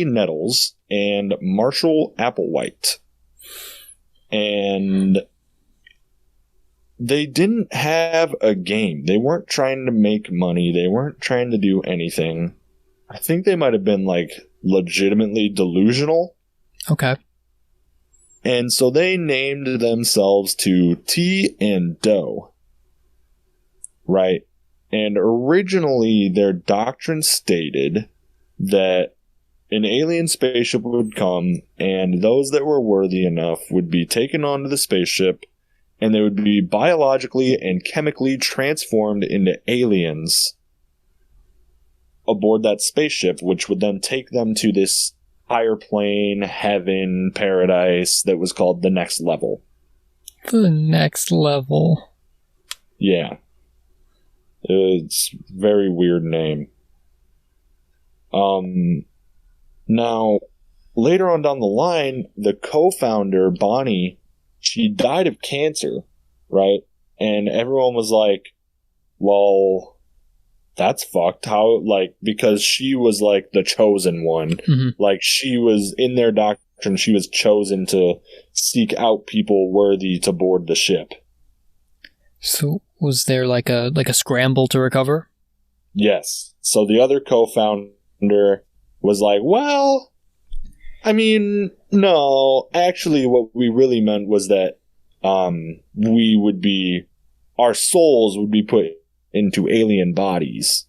Nettles and Marshall Applewhite. And they didn't have a game. They weren't trying to make money. They weren't trying to do anything. I think they might have been like legitimately delusional. Okay. And so they named themselves to Tea and Doe. Right? And originally their doctrine stated that an alien spaceship would come and those that were worthy enough would be taken onto the spaceship and they would be biologically and chemically transformed into aliens aboard that spaceship, which would then take them to this higher plane, heaven, paradise that was called the Next Level. The Next Level. Yeah. It's a very weird name. Now, later on down the line, the co-founder, Bonnie, she died of cancer, right? And everyone was like, well, that's fucked. How, like, because she was, like, the chosen one. Mm-hmm. Like, she was, in their doctrine, she was chosen to seek out people worthy to board the ship. So, was there, like a scramble to recover? Yes. So the other co-founder was like, well, I mean, no, actually what we really meant was that our souls would be put into alien bodies.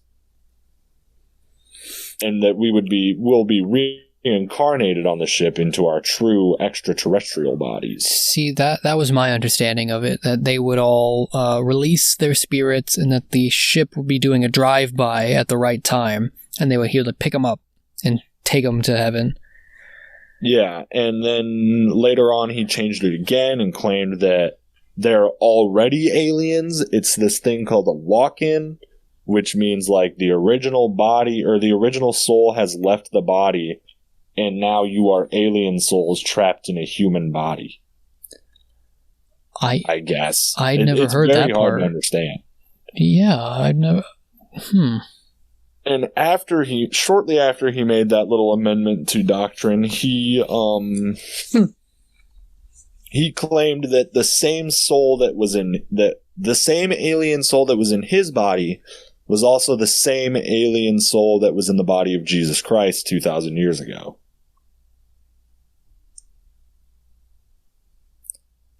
And that we'll be reincarnated on the ship into our true extraterrestrial bodies. See, that was my understanding of it, that they would all release their spirits and that the ship would be doing a drive-by at the right time, and they would here to pick them up and take them to heaven. Yeah, and then later on he changed it again and claimed that they're already aliens. It's this thing called a walk-in, which means like the original body or the original soul has left the body, and now you are alien souls trapped in a human body. I guess. I'd never heard that part. It's very hard to understand. Yeah, I'd never... And shortly after he made that little amendment to doctrine, he claimed that the same alien soul that was in his body was also the same alien soul that was in the body of Jesus Christ 2,000 years ago.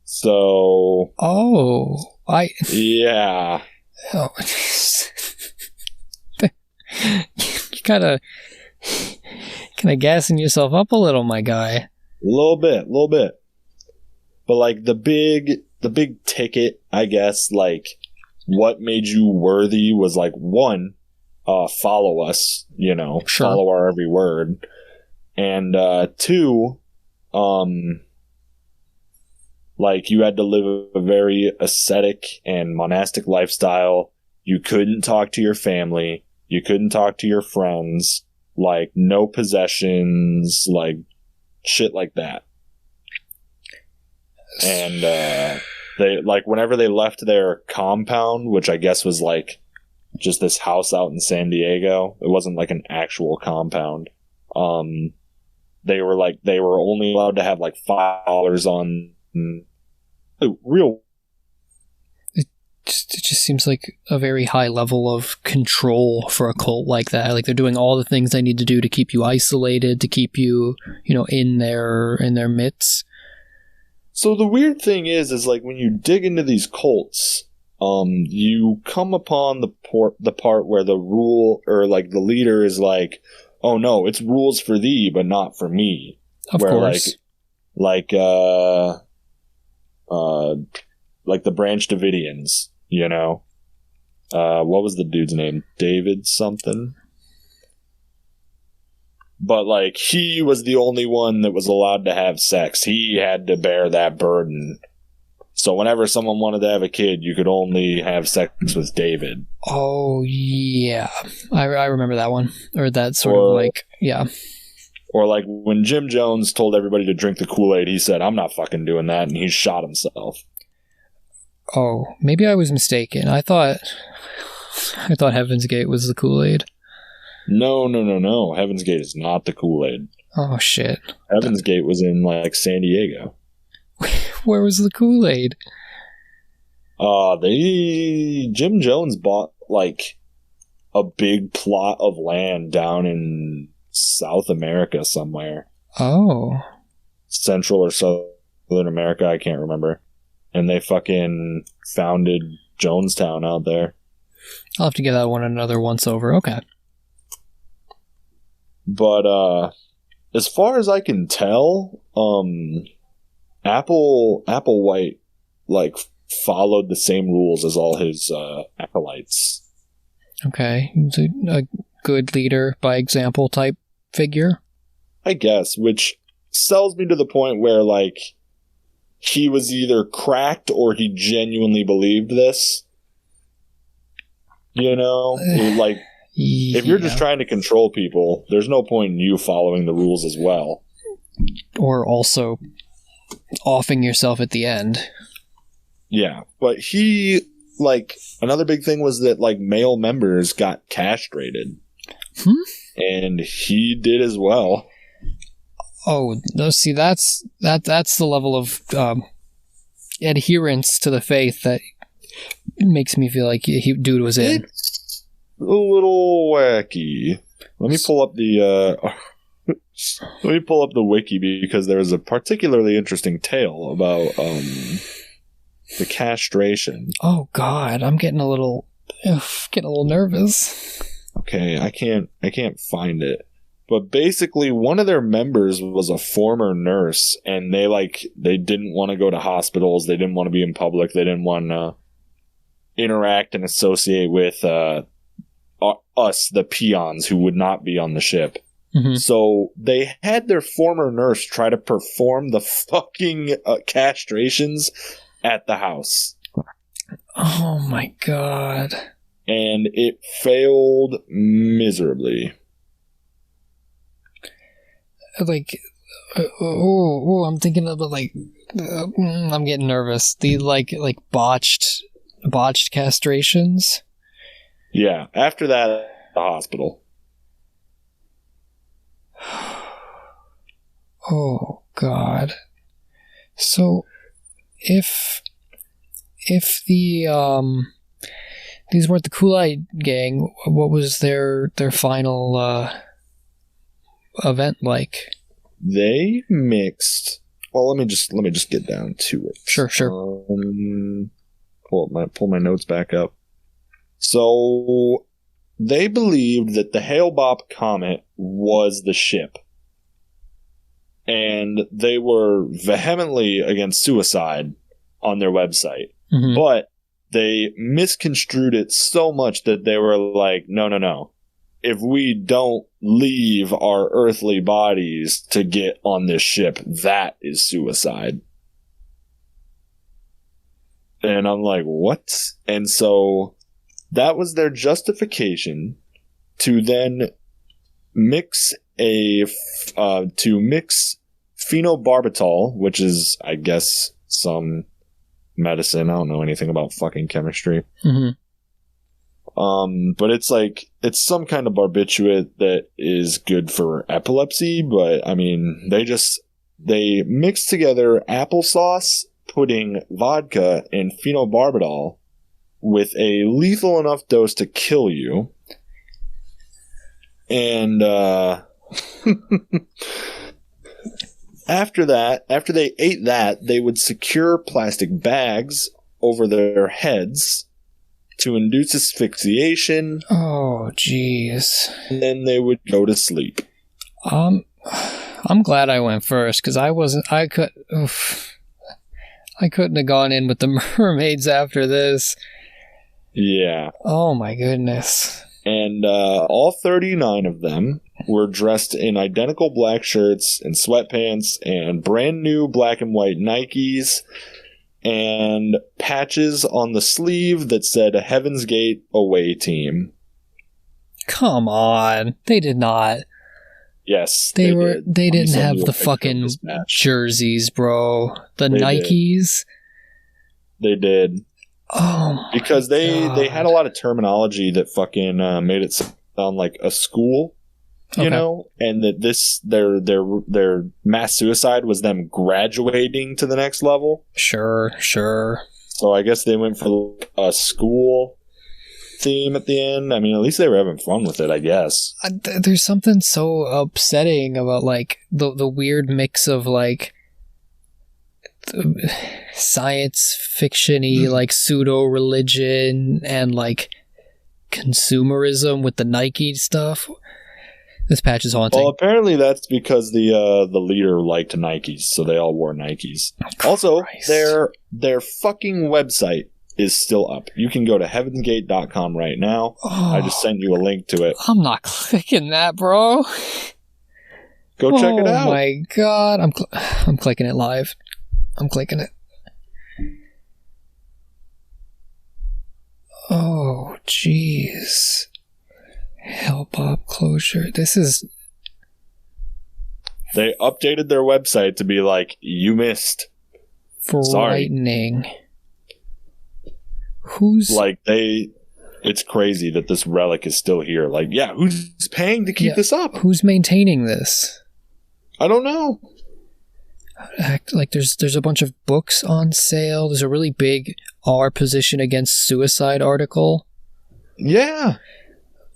So... Yeah. Oh, you kind of gassing yourself up a little, my guy. A little bit. But like the big ticket, I guess, like what made you worthy was like, one, follow us, sure. Follow our every word. And two, like you had to live a very ascetic and monastic lifestyle. You couldn't talk to your family. You couldn't talk to your friends. Like no possessions, like shit like that. And they like whenever they left their compound, which I guess was like just this house out in San Diego. It wasn't like an actual compound. They were only allowed to have like $5 on real. It just seems like a very high level of control for a cult like that. Like they're doing all the things they need to do to keep you isolated, to keep you, in their midst. So the weird thing is like when you dig into these cults, you come upon the part where the rule or like the leader is like, oh no, it's rules for thee, but not for me. Of course. Like the Branch Davidians, what was the dude's name? David something? But, like, he was the only one that was allowed to have sex. He had to bear that burden. So whenever someone wanted to have a kid, you could only have sex with David. Oh, yeah. I remember that one. Or that sort of, like, yeah. Or, like, when Jim Jones told everybody to drink the Kool-Aid, he said, I'm not fucking doing that, and he shot himself. Oh, maybe I was mistaken. I thought Heaven's Gate was the Kool-Aid. No. Heaven's Gate is not the Kool-Aid. Oh, shit. Heaven's Gate was in, like, San Diego. Where was the Kool-Aid? Jim Jones bought, like, a big plot of land down in South America somewhere. Oh. Central or Southern America, I can't remember. And they fucking founded Jonestown out there. I'll have to give that one another once over. Okay. But as far as I can tell, Applewhite like followed the same rules as all his acolytes. Okay, good leader by example type figure. I guess, which sells me to the point where, like, he was either cracked or he genuinely believed this. You know? Like, if you're just trying to control people, there's no point in you following the rules as well. Or also offing yourself at the end. Yeah, but he, like, another big thing was that, like, male members got castrated. And he did as well. Oh, no, see, that's the level of adherence to the faith that makes me feel like dude was in. It's a little wacky. Let me pull up the wiki because there is a particularly interesting tale about the castration. Oh God, I'm getting a little nervous. Okay, I can't find it. But basically, one of their members was a former nurse, and they didn't want to go to hospitals. They didn't want to be in public. They didn't want to interact and associate with us, the peons, who would not be on the ship. Mm-hmm. So they had their former nurse try to perform the fucking castrations at the house. Oh my God. And it failed miserably. Like, I'm thinking about I'm getting nervous. The like botched castrations. Yeah, after that, at the hospital. Oh God. So, if the these weren't the Kool-Aid gang, what was their final event like? They mixed. Well, let me just get down to it. Sure. Pull my notes back up. So they believed that the Hale-Bopp comet was the ship, and they were vehemently against suicide on their website. Mm-hmm. But they misconstrued it so much that they were like, no. If we don't leave our earthly bodies to get on this ship, that is suicide. And I'm like, what? And so that was their justification to then mix phenobarbital, which is, I guess, some medicine. I don't know anything about fucking chemistry. Mm-hmm. But it's some kind of barbiturate that is good for epilepsy, but I mean, they mixed together applesauce, pudding, vodka, and phenobarbital with a lethal enough dose to kill you. And, after they ate that, they would secure plastic bags over their heads to induce asphyxiation. Oh, jeez. And then they would go to sleep. I'm glad I went first, because I couldn't have gone in with the mermaids after this. Yeah. Oh my goodness. And all 39 of them were dressed in identical black shirts and sweatpants and brand new black and white Nikes and patches on the sleeve that said Heaven's Gate away team. Come on. They did not. Yes. They didn't have the fucking jerseys, bro. The Nikes. They did. Oh, because they had a lot of terminology that fucking made it sound like a school, you know, and that their mass suicide was them graduating to the next level. Sure. So I guess they went for a school theme at the end. I mean, at least they were having fun with it, I guess. There's something so upsetting about like the weird mix of like science fiction-y, like pseudo-religion and like consumerism with the Nike stuff. This patch is haunting. Well, apparently that's because the leader liked Nikes, so they all wore Nikes. Also, their fucking website is still up. You can go to heavensgate.com right now. I just sent you a link to it. I'm not clicking that, bro. Go check it out. Oh my god. I'm clicking it live. I'm clicking it. Oh, jeez. Help up closure. This is... They updated their website to be like, you missed. Frightening. Who's... Like, it's crazy that this relic is still here. Like, yeah, who's paying to keep this up? Who's maintaining this? I don't know. Act like there's a bunch of books on sale. There's a really big Our Position Against Suicide article. Yeah.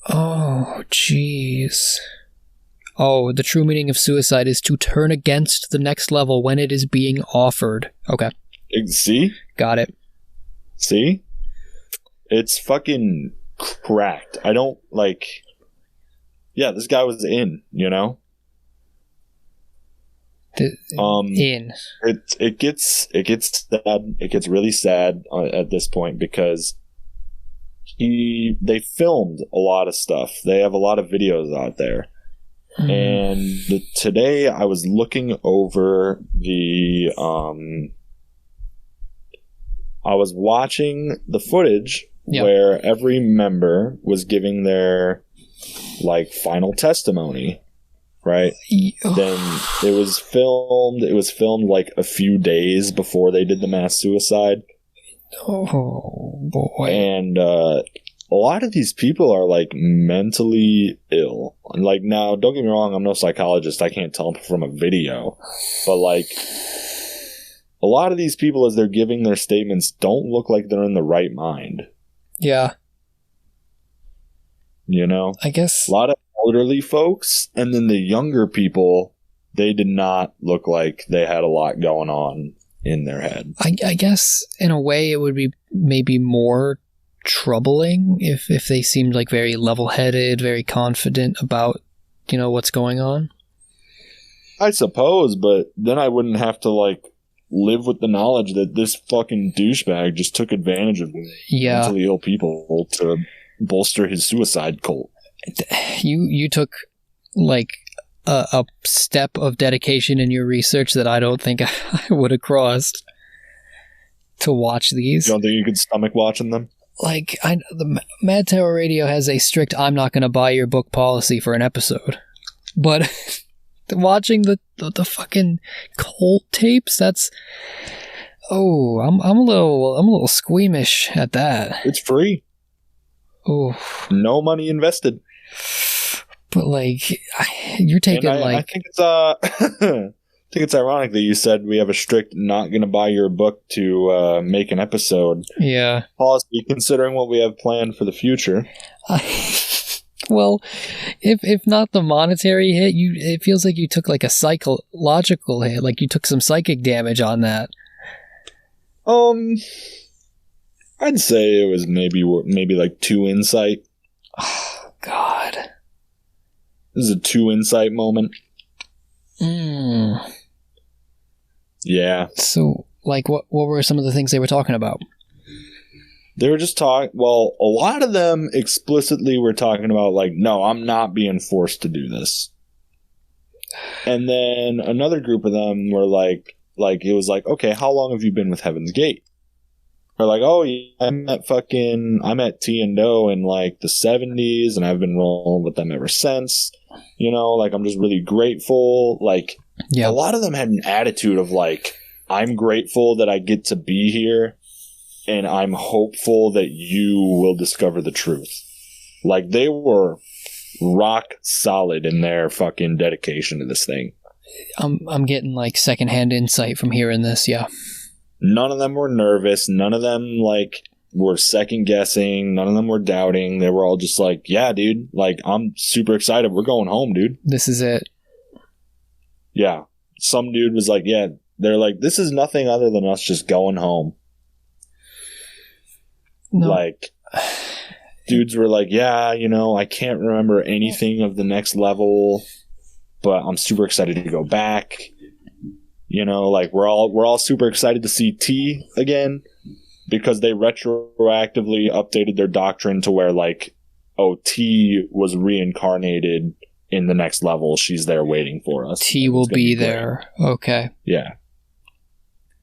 Oh, jeez. Oh, the true meaning of suicide is to turn against the next level when it is being offered. Okay. See? Got it. See? It's fucking cracked. I don't, like... Yeah, this guy was in, you know? In. It gets sad. It gets really sad at this point because they filmed a lot of stuff. They have a lot of videos out there. And today I was looking over I was watching the footage where every member was giving their like final testimony, right? Then it was filmed like a few days before they did the mass suicide. Oh boy. And a lot of these people are like mentally ill. Like, now, don't get me wrong, I'm no psychologist. I can't tell from a video. But like, a lot of these people, as they're giving their statements, don't look like they're in the right mind. Yeah. You know? I guess. A lot of elderly folks, and then the younger people, they did not look like they had a lot going on in their head. I guess, in a way, it would be maybe more troubling if they seemed like very level-headed, very confident about, you know, what's going on. I suppose, but then I wouldn't have to like live with the knowledge that this fucking douchebag just took advantage of mentally ill people to bolster his suicide cult. You took like a step of dedication in your research that I don't think I would have crossed to watch these. You don't think you could stomach watching them? Like, the Mad Tower Radio has a strict "I'm not going to buy your book" policy for an episode, but watching the fucking cult tapes, that's I'm a little squeamish at that. It's free. Oh, no money invested. But like, you're taking I think it's I think it's ironic that you said we have a strict not going to buy your book to make an episode. Yeah. Possibly considering what we have planned for the future. Well, if not the monetary hit, it feels like you took like a psychological hit, like you took some psychic damage on that. I'd say it was maybe like 2 insight. Oh, God. This is a 2 insight moment. Yeah. So, like, what were some of the things they were talking about? They were just talking... Well, a lot of them explicitly were talking about, like, no, I'm not being forced to do this. And then another group of them were like, it was like, okay, how long have you been with Heaven's Gate? Or like, oh, yeah, I'm at T&O in, like, the 70s, and I've been rolling with them ever since. You know, like, I'm just really grateful. Like... Yeah. A lot of them had an attitude of like, I'm grateful that I get to be here, and I'm hopeful that you will discover the truth. Like, they were rock solid in their fucking dedication to this thing. I'm getting like secondhand insight from hearing this, yeah. None of them were nervous. None of them like were second guessing. None of them were doubting. They were all just like, yeah, dude, like, I'm super excited. We're going home, dude. This is it. Yeah. Some dude was like, yeah, they're like, this is nothing other than us just going home. No. Like, dudes were like, yeah, you know, I can't remember anything of the next level, but I'm super excited to go back. You know, like, we're all super excited to see T again, because they retroactively updated their doctrine to where, like, oh, T was reincarnated in the next level. She's there waiting for us. T will be there. Okay. Yeah.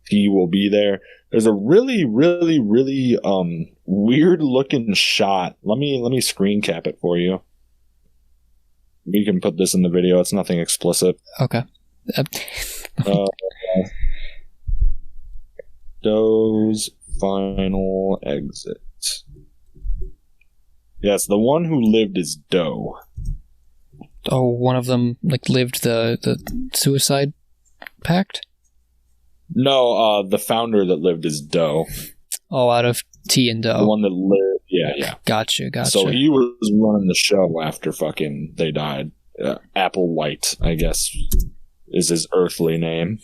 T will be there. There's a really, really, really weird looking shot. Let me screen cap it for you. We can put this in the video. It's nothing explicit. Okay. Doe's final exit. Yes, the one who lived is Doe. Oh, one of them like lived the suicide pact? No, the founder that lived is Doe. Oh, out of T and Doe. The one that lived, yeah. Gotcha. So he was running the show after fucking they died. Applewhite, I guess, is his earthly name.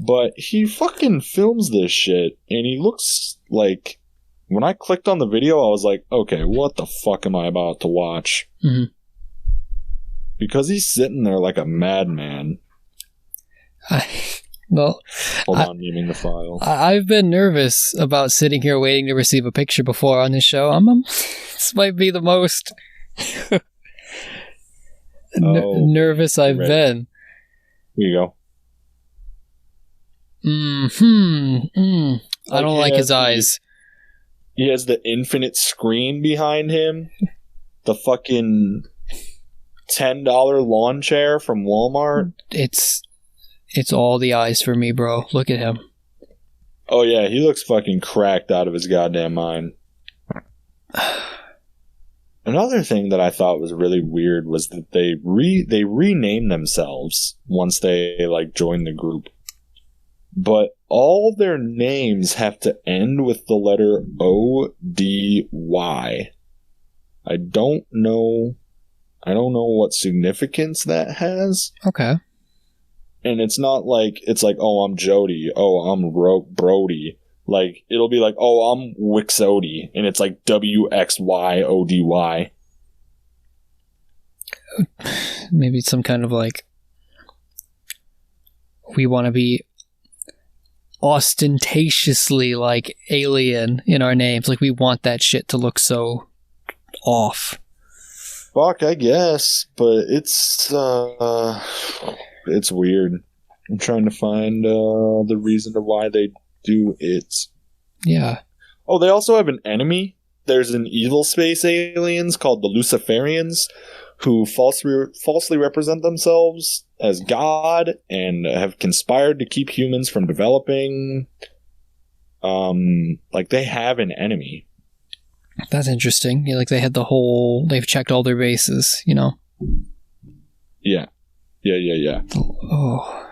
But he fucking films this shit, and he looks like... When I clicked on the video, I was like, okay, what the fuck am I about to watch? Mm-hmm. Because he's sitting there like a madman. Well, hold on, naming the file. I've been nervous about sitting here waiting to receive a picture before on this show. This might be the most nervous I've been. Here you go. I don't like his eyes. He has the infinite screen behind him. The fucking $10 lawn chair from Walmart. It's all the eyes for me, bro. Look at him. Oh yeah, he looks fucking cracked out of his goddamn mind. Another thing that I thought was really weird was that they renamed themselves once they like joined the group. But all their names have to end with the letter O-D-Y. I don't know what significance that has. Okay. And it's not like, it's like, oh, I'm Jody. Oh, I'm Brody. Like, it'll be like, oh, I'm Wixody. And it's like W-X-Y-O-D-Y. Maybe it's some kind of like, we want to be ostentatiously like alien in our names. Like we want that shit to look so off. Fuck, I guess, but it's weird. I'm trying to find the reason to why they do it. Yeah. Oh, they also have an enemy. There's an evil space aliens called the Luciferians, who falsely represent themselves as God and have conspired to keep humans from developing. Like they have an enemy. That's interesting. Yeah, like they've checked all their bases, you know? Yeah. Oh.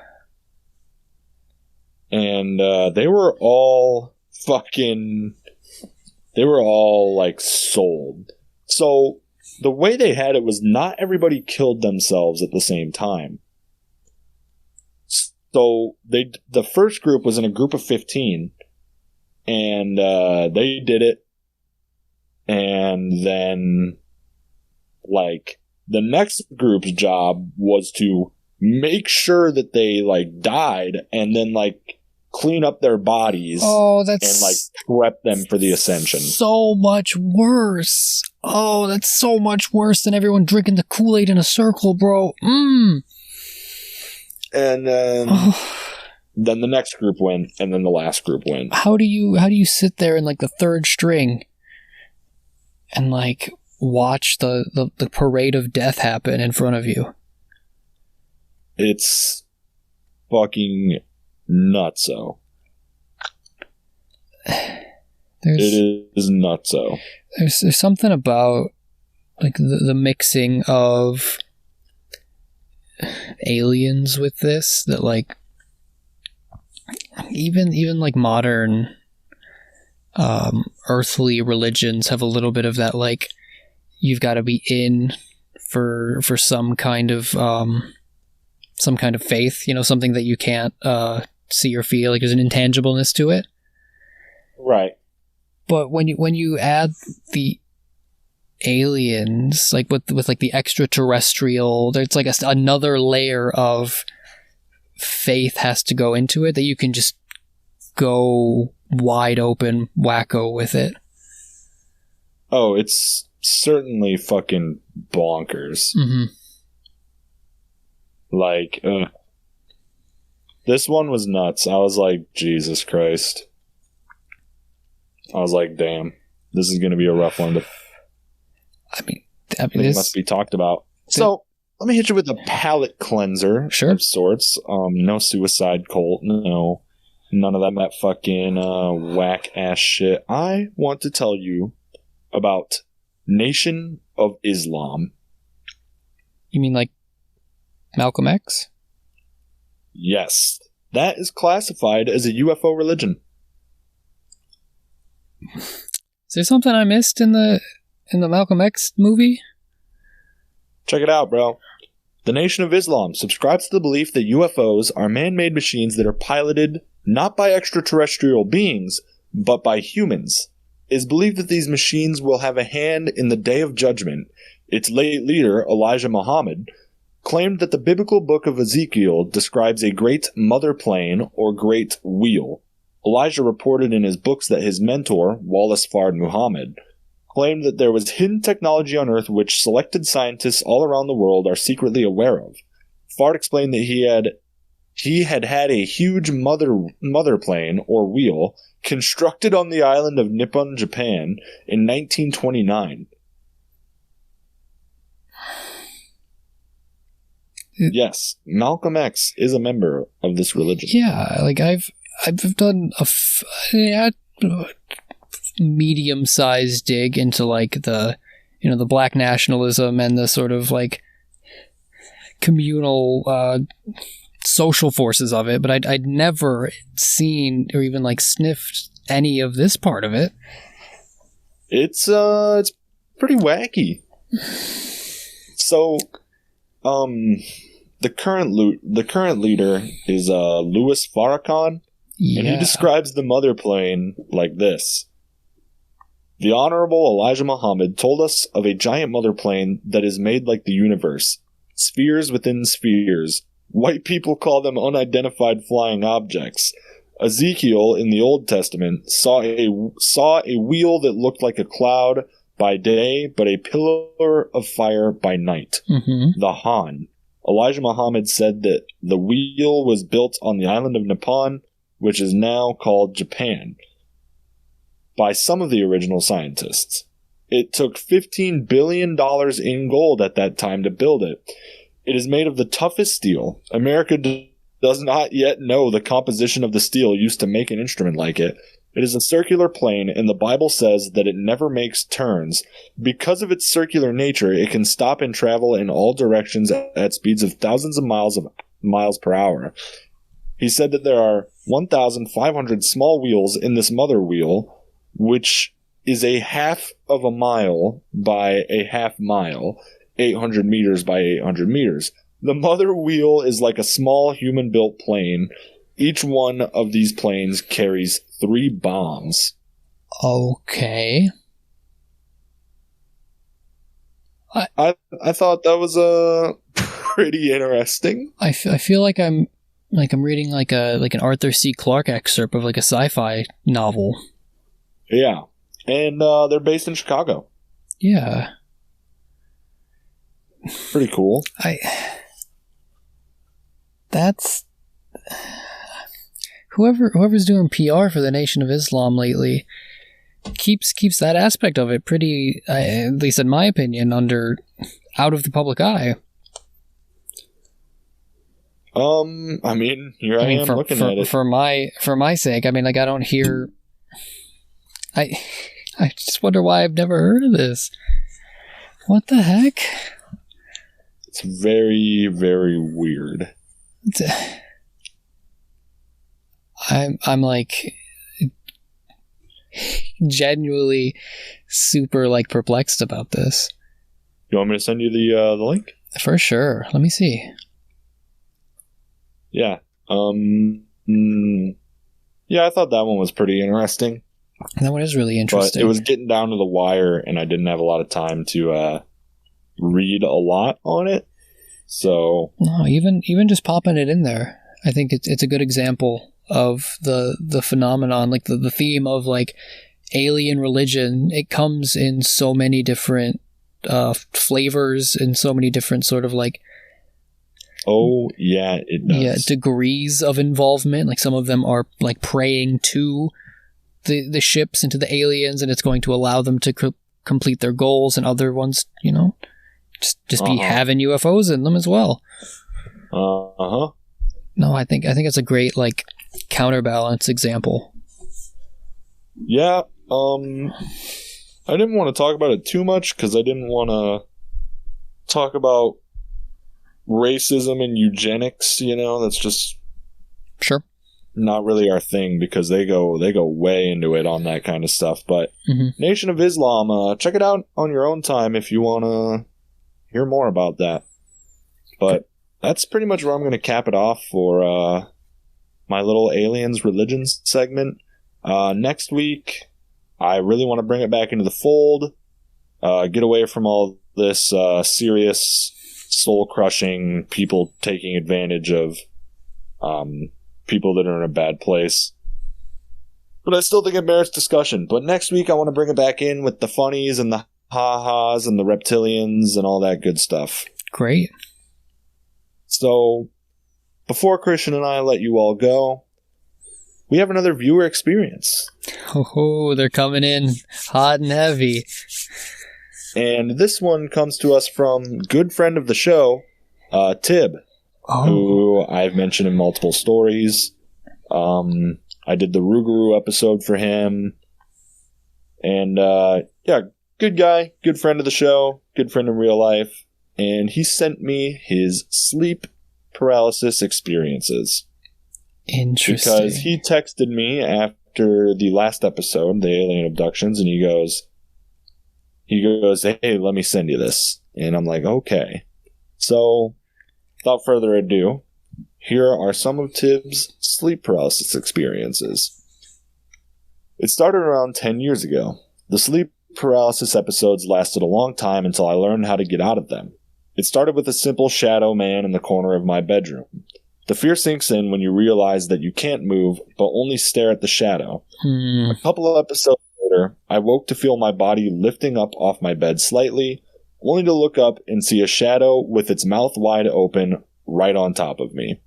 And they were all like sold. So the way they had it was not everybody killed themselves at the same time. So the first group was in a group of 15, and they did it. And then, like, the next group's job was to make sure that they, like, died and then, like, clean up their bodies. Oh, that's... And, like, prep them for the ascension. So much worse. Oh, that's so much worse than everyone drinking the Kool-Aid in a circle, bro. And then... Then the next group went, and then the last group went. How do you sit there in, like, the third string and like watch the parade of death happen in front of you? It's fucking nutso. It is nutso. There's something about like the mixing of aliens with this that like even like modern earthly religions have a little bit of that, like you've got to be in for some kind of faith, you know, something that you can't see or feel. Like there's an intangibleness to it, right? But when you add the aliens, like with like the extraterrestrial, there's like another layer of faith has to go into it that you can just go wide open wacko with it. Oh, it's certainly fucking bonkers. Mm-hmm. Like, this one was nuts. I was like, Jesus Christ. I was like, damn, this is going to be a rough one. I mean, It must be talked about. So, let me hit you with a palate cleanser of sorts. No suicide cult. No, none of that fucking whack-ass shit. I want to tell you about Nation of Islam. You mean like Malcolm X? Yes. That is classified as a UFO religion. Is there something I missed in the Malcolm X movie? Check it out, bro. The Nation of Islam subscribes to the belief that UFOs are man-made machines that are piloted not by extraterrestrial beings, but by humans. It is believed that these machines will have a hand in the Day of Judgment. Its late leader, Elijah Muhammad, claimed that the biblical book of Ezekiel describes a great mother plane or great wheel. Elijah reported in his books that his mentor, Wallace Fard Muhammad, claimed that there was hidden technology on Earth which selected scientists all around the world are secretly aware of. Fard explained that he had a huge mother plane or wheel constructed on the island of Nippon, Japan in 1929. Yes, Malcolm X is a member of this religion. Yeah, like I've done a medium-sized dig into like the black nationalism and the sort of like communal social forces of it, but I'd never seen or even like sniffed any of this part of it. It's pretty wacky. So, the current leader is Louis Farrakhan, and he describes the mother plane like this. The Honorable Elijah Muhammad told us of a giant mother plane that is made like the universe, spheres within spheres. White people call them unidentified flying objects. Ezekiel in the Old Testament saw a wheel that looked like a cloud by day, but a pillar of fire by night. Mm-hmm. The Han. Elijah Muhammad said that the wheel was built on the island of Nippon, which is now called Japan, by some of the original scientists. It took $15 billion in gold at that time to build it. It is made of the toughest steel. America does not yet know the composition of the steel used to make an instrument like it. It is a circular plane, and the Bible says that it never makes turns. Because of its circular nature, it can stop and travel in all directions at speeds of thousands of miles per hour. He said that there are 1,500 small wheels in this mother wheel, which is a half of a mile by a half mile, 800 meters by 800 meters. The mother wheel is like a small human-built plane. Each one of these planes carries 3 bombs. Okay. I thought that was pretty interesting. I feel like I'm reading like an Arthur C. Clarke excerpt of like a sci-fi novel. Yeah, and they're based in Chicago. Yeah. Pretty cool. That's whoever's doing PR for the Nation of Islam lately keeps that aspect of it pretty, at least in my opinion, out of the public eye. I mean, here I am looking at it. For my sake, I mean, like I don't hear. I just wonder why I've never heard of this. What the heck? It's very, very weird. I'm like genuinely super like perplexed about this. You want me to send you the link? For sure. Let me see. Yeah. Yeah, I thought that one was pretty interesting. That one is really interesting. But it was getting down to the wire, and I didn't have a lot of time to read a lot on it. So no, even just popping it in there, I think it's a good example of the phenomenon, like the theme of like alien religion. It comes in so many different flavors and so many different sort of like it does. Degrees of involvement. Like some of them are like praying to the ships and to the aliens, and it's going to allow them to complete their goals, and other ones, just be having UFOs in them as well. No, I think it's a great like counterbalance example. Yeah, I didn't want to talk about it too much because I didn't want to talk about racism and eugenics. That's just sure not really our thing, because they go way into it on that kind of stuff. But Nation of Islam, check it out on your own time if you want to hear more about that. But that's pretty much where I'm going to cap it off for my little aliens religions segment. Next week, I really want to bring it back into the fold, get away from all this serious, soul-crushing people taking advantage of people that are in a bad place. But I still think it merits discussion. But next week, I want to bring it back in with the funnies and the ha-has and the reptilians and all that good stuff. Great. So, before Christian and I let you all go, we have another viewer experience. Oh, they're coming in hot and heavy. And this one comes to us from good friend of the show, Tib, who I've mentioned in multiple stories. I did the Rougarou episode for him. And, good guy, good friend of the show, good friend in real life. And he sent me his sleep paralysis experiences. Interesting. Because he texted me after the last episode, the alien abductions, and he goes, hey, let me send you this. And I'm like, okay. So, without further ado, here are some of Tib's sleep paralysis experiences. It started around 10 years ago. The sleep paralysis episodes lasted a long time until I learned how to get out of them. It started with a simple shadow man in the corner of my bedroom. The fear sinks in when you realize that you can't move, but only stare at the shadow. A couple of episodes later, I woke to feel my body lifting up off my bed slightly, only to look up and see a shadow with its mouth wide open right on top of me.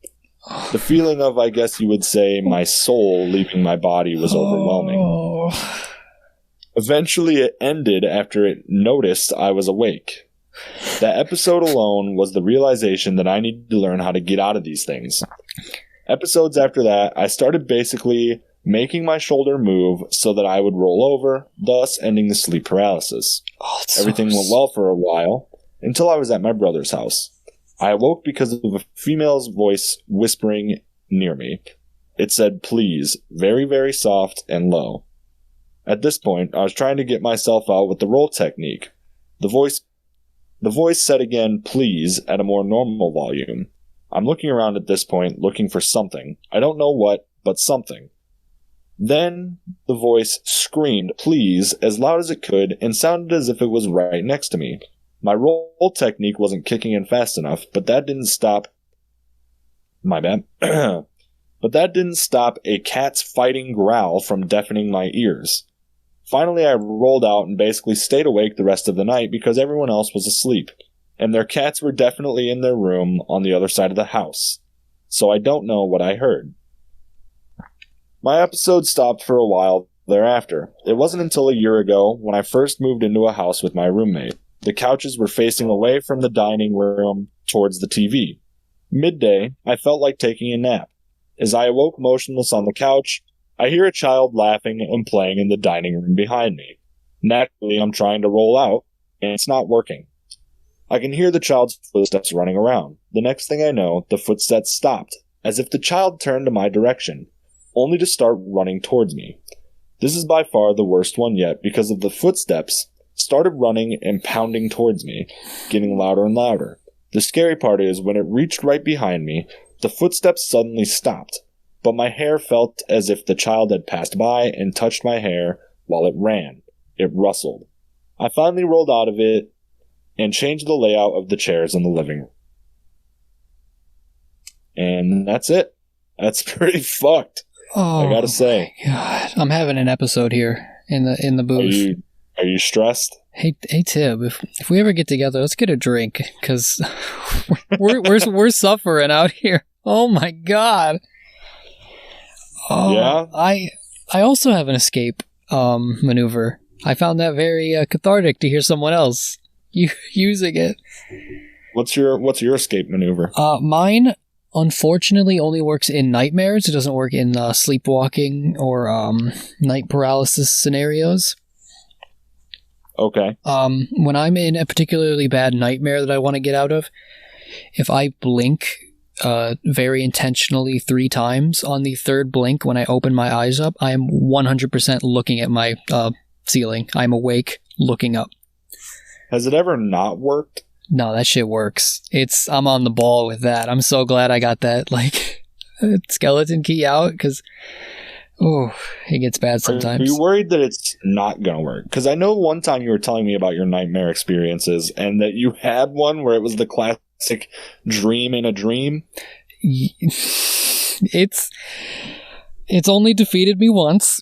The feeling of, I guess you would say, my soul leaving my body was overwhelming. Eventually it ended after it noticed I was awake. That episode alone was the realization that I needed to learn how to get out of these things. Episodes after that, I started basically making my shoulder move so that I would roll over, thus ending the sleep paralysis. Everything went well for a while, until I was at my brother's house. I awoke because of a female's voice whispering near me. It said, please, very, very soft and low. At this point, I was trying to get myself out with the roll technique. The voice said again, please, at a more normal volume. I'm looking around at this point, looking for something. I don't know what, but something. Then the voice screamed, please, as loud as it could, and sounded as if it was right next to me. My roll technique wasn't kicking in fast enough, but that didn't stop... My bad. But that didn't stop a cat's fighting growl from deafening my ears. Finally, I rolled out and basically stayed awake the rest of the night because everyone else was asleep, and their cats were definitely in their room on the other side of the house. So I don't know what I heard. My episode stopped for a while thereafter. It wasn't until a year ago when I first moved into a house with my roommate. The couches were facing away from the dining room towards the TV. Midday, I felt like taking a nap. As I awoke motionless on the couch, I hear a child laughing and playing in the dining room behind me. Naturally, I'm trying to roll out, and it's not working. I can hear the child's footsteps running around. The next thing I know, the footsteps stopped, as if the child turned to my direction, only to start running towards me. This is by far the worst one yet, because of the footsteps started running and pounding towards me, getting louder and louder. The scary part is, when it reached right behind me, the footsteps suddenly stopped. But my hair felt as if the child had passed by and touched my hair while it ran. It rustled. I finally rolled out of it and changed the layout of the chairs in the living room. And that's it. That's pretty fucked. Oh, I gotta say. God. I'm having an episode here in the booth. Are you stressed? Hey Tib, if we ever get together, let's get a drink, because we're suffering out here. Oh my God. Oh, Yeah? I also have an escape maneuver. I found that very cathartic to hear someone else using it. What's your escape maneuver? Mine, unfortunately, only works in nightmares. It doesn't work in sleepwalking or night paralysis scenarios. Okay. When I'm in a particularly bad nightmare that I want to get out of, if I blink very intentionally 3 times, on the third blink, when I open my eyes up, I am 100% looking at my ceiling. I'm awake, looking up. Has it ever not worked? No, that shit works. I'm on the ball with that. I'm so glad I got that skeleton key out, because it gets bad sometimes. Are you worried that it's not gonna work? Because I know one time you were telling me about your nightmare experiences, and that you had one where it was the classic dream in a dream. It's only defeated me once.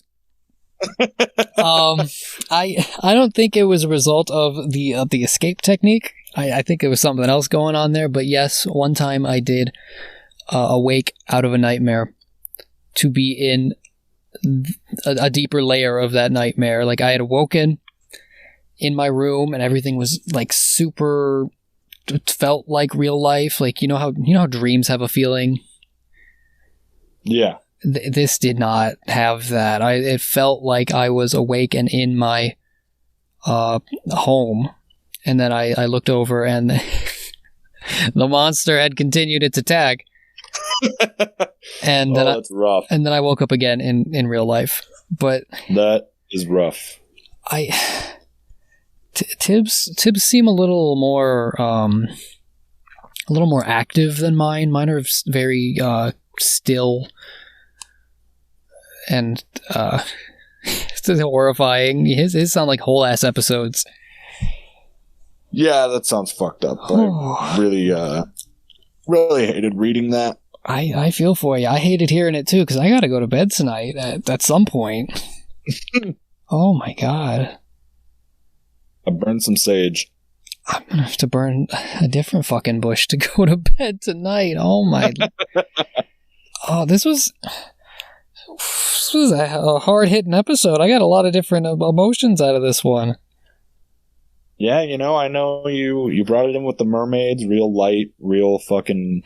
I don't think it was a result of the escape technique. I think it was something else going on there. But yes, one time I did awake out of a nightmare to be in a deeper layer of that nightmare. Like, I had awoken in my room and everything was like super, it felt like real life. Like, you know how dreams have a feeling? Yeah. This did not have that. It felt like I was awake and in my home. And then I looked over and the monster had continued its attack. And then that's rough. And then I woke up again in real life. But that is rough. Tibbs seem a little more active than mine. Mine are very still and it's horrifying. His sound like whole ass episodes. Yeah, that sounds fucked up. I really hated reading that. I feel for you. I hated hearing it too, because I gotta go to bed tonight at some point. Oh my God. I burned some sage. I'm gonna have to burn a different fucking bush to go to bed tonight. Oh my. Oh, this was a hard-hitting episode. I got a lot of different emotions out of this one. Yeah, I know you brought it in with the mermaids, real light, real fun,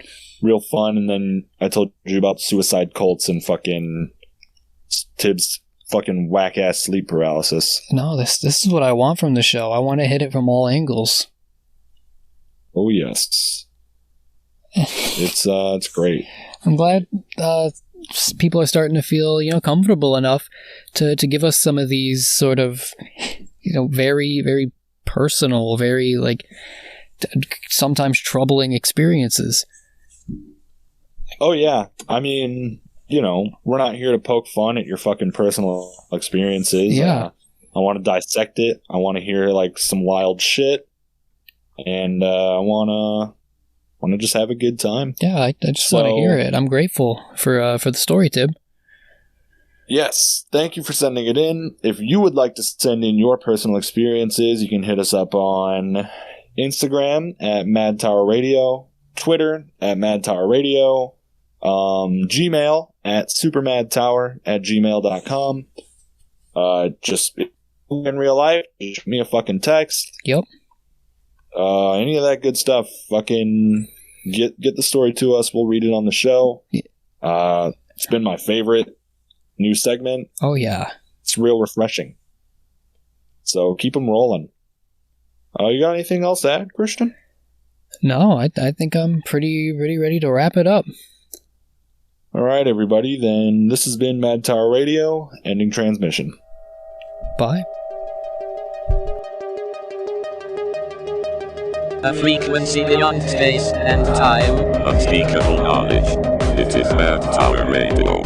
and then I told you about suicide cults and fucking Tibbs' fucking whack-ass sleep paralysis. No, this is what I want from the show. I want to hit it from all angles. Oh, yes. It's great. I'm glad people are starting to feel, comfortable enough to give us some of these sort of, very, very personal, very sometimes troubling experiences. Oh yeah, I mean, we're not here to poke fun at your fucking personal experiences. Yeah, I want to dissect it. I want to hear some wild shit, and I want to just have a good time. Yeah, I just want to hear it. I'm grateful for the story, Tib. Yes, thank you for sending it in. If you would like to send in your personal experiences, you can hit us up on Instagram at Mad Tower Radio, Twitter at Mad Tower Radio, Gmail at supermadtower@gmail.com. Just in real life, shoot me a fucking text. Yep. Any of that good stuff. Fucking get the story to us. We'll read it on the show. It's been my favorite new segment. Oh yeah, it's real refreshing. So keep them rolling. You got anything else to add, Christian? No, I think I'm pretty ready to wrap it up. All right, everybody. Then this has been Mad Tower Radio, ending transmission. Bye. A frequency beyond space and time. Unspeakable knowledge. It is Mad Tower Radio.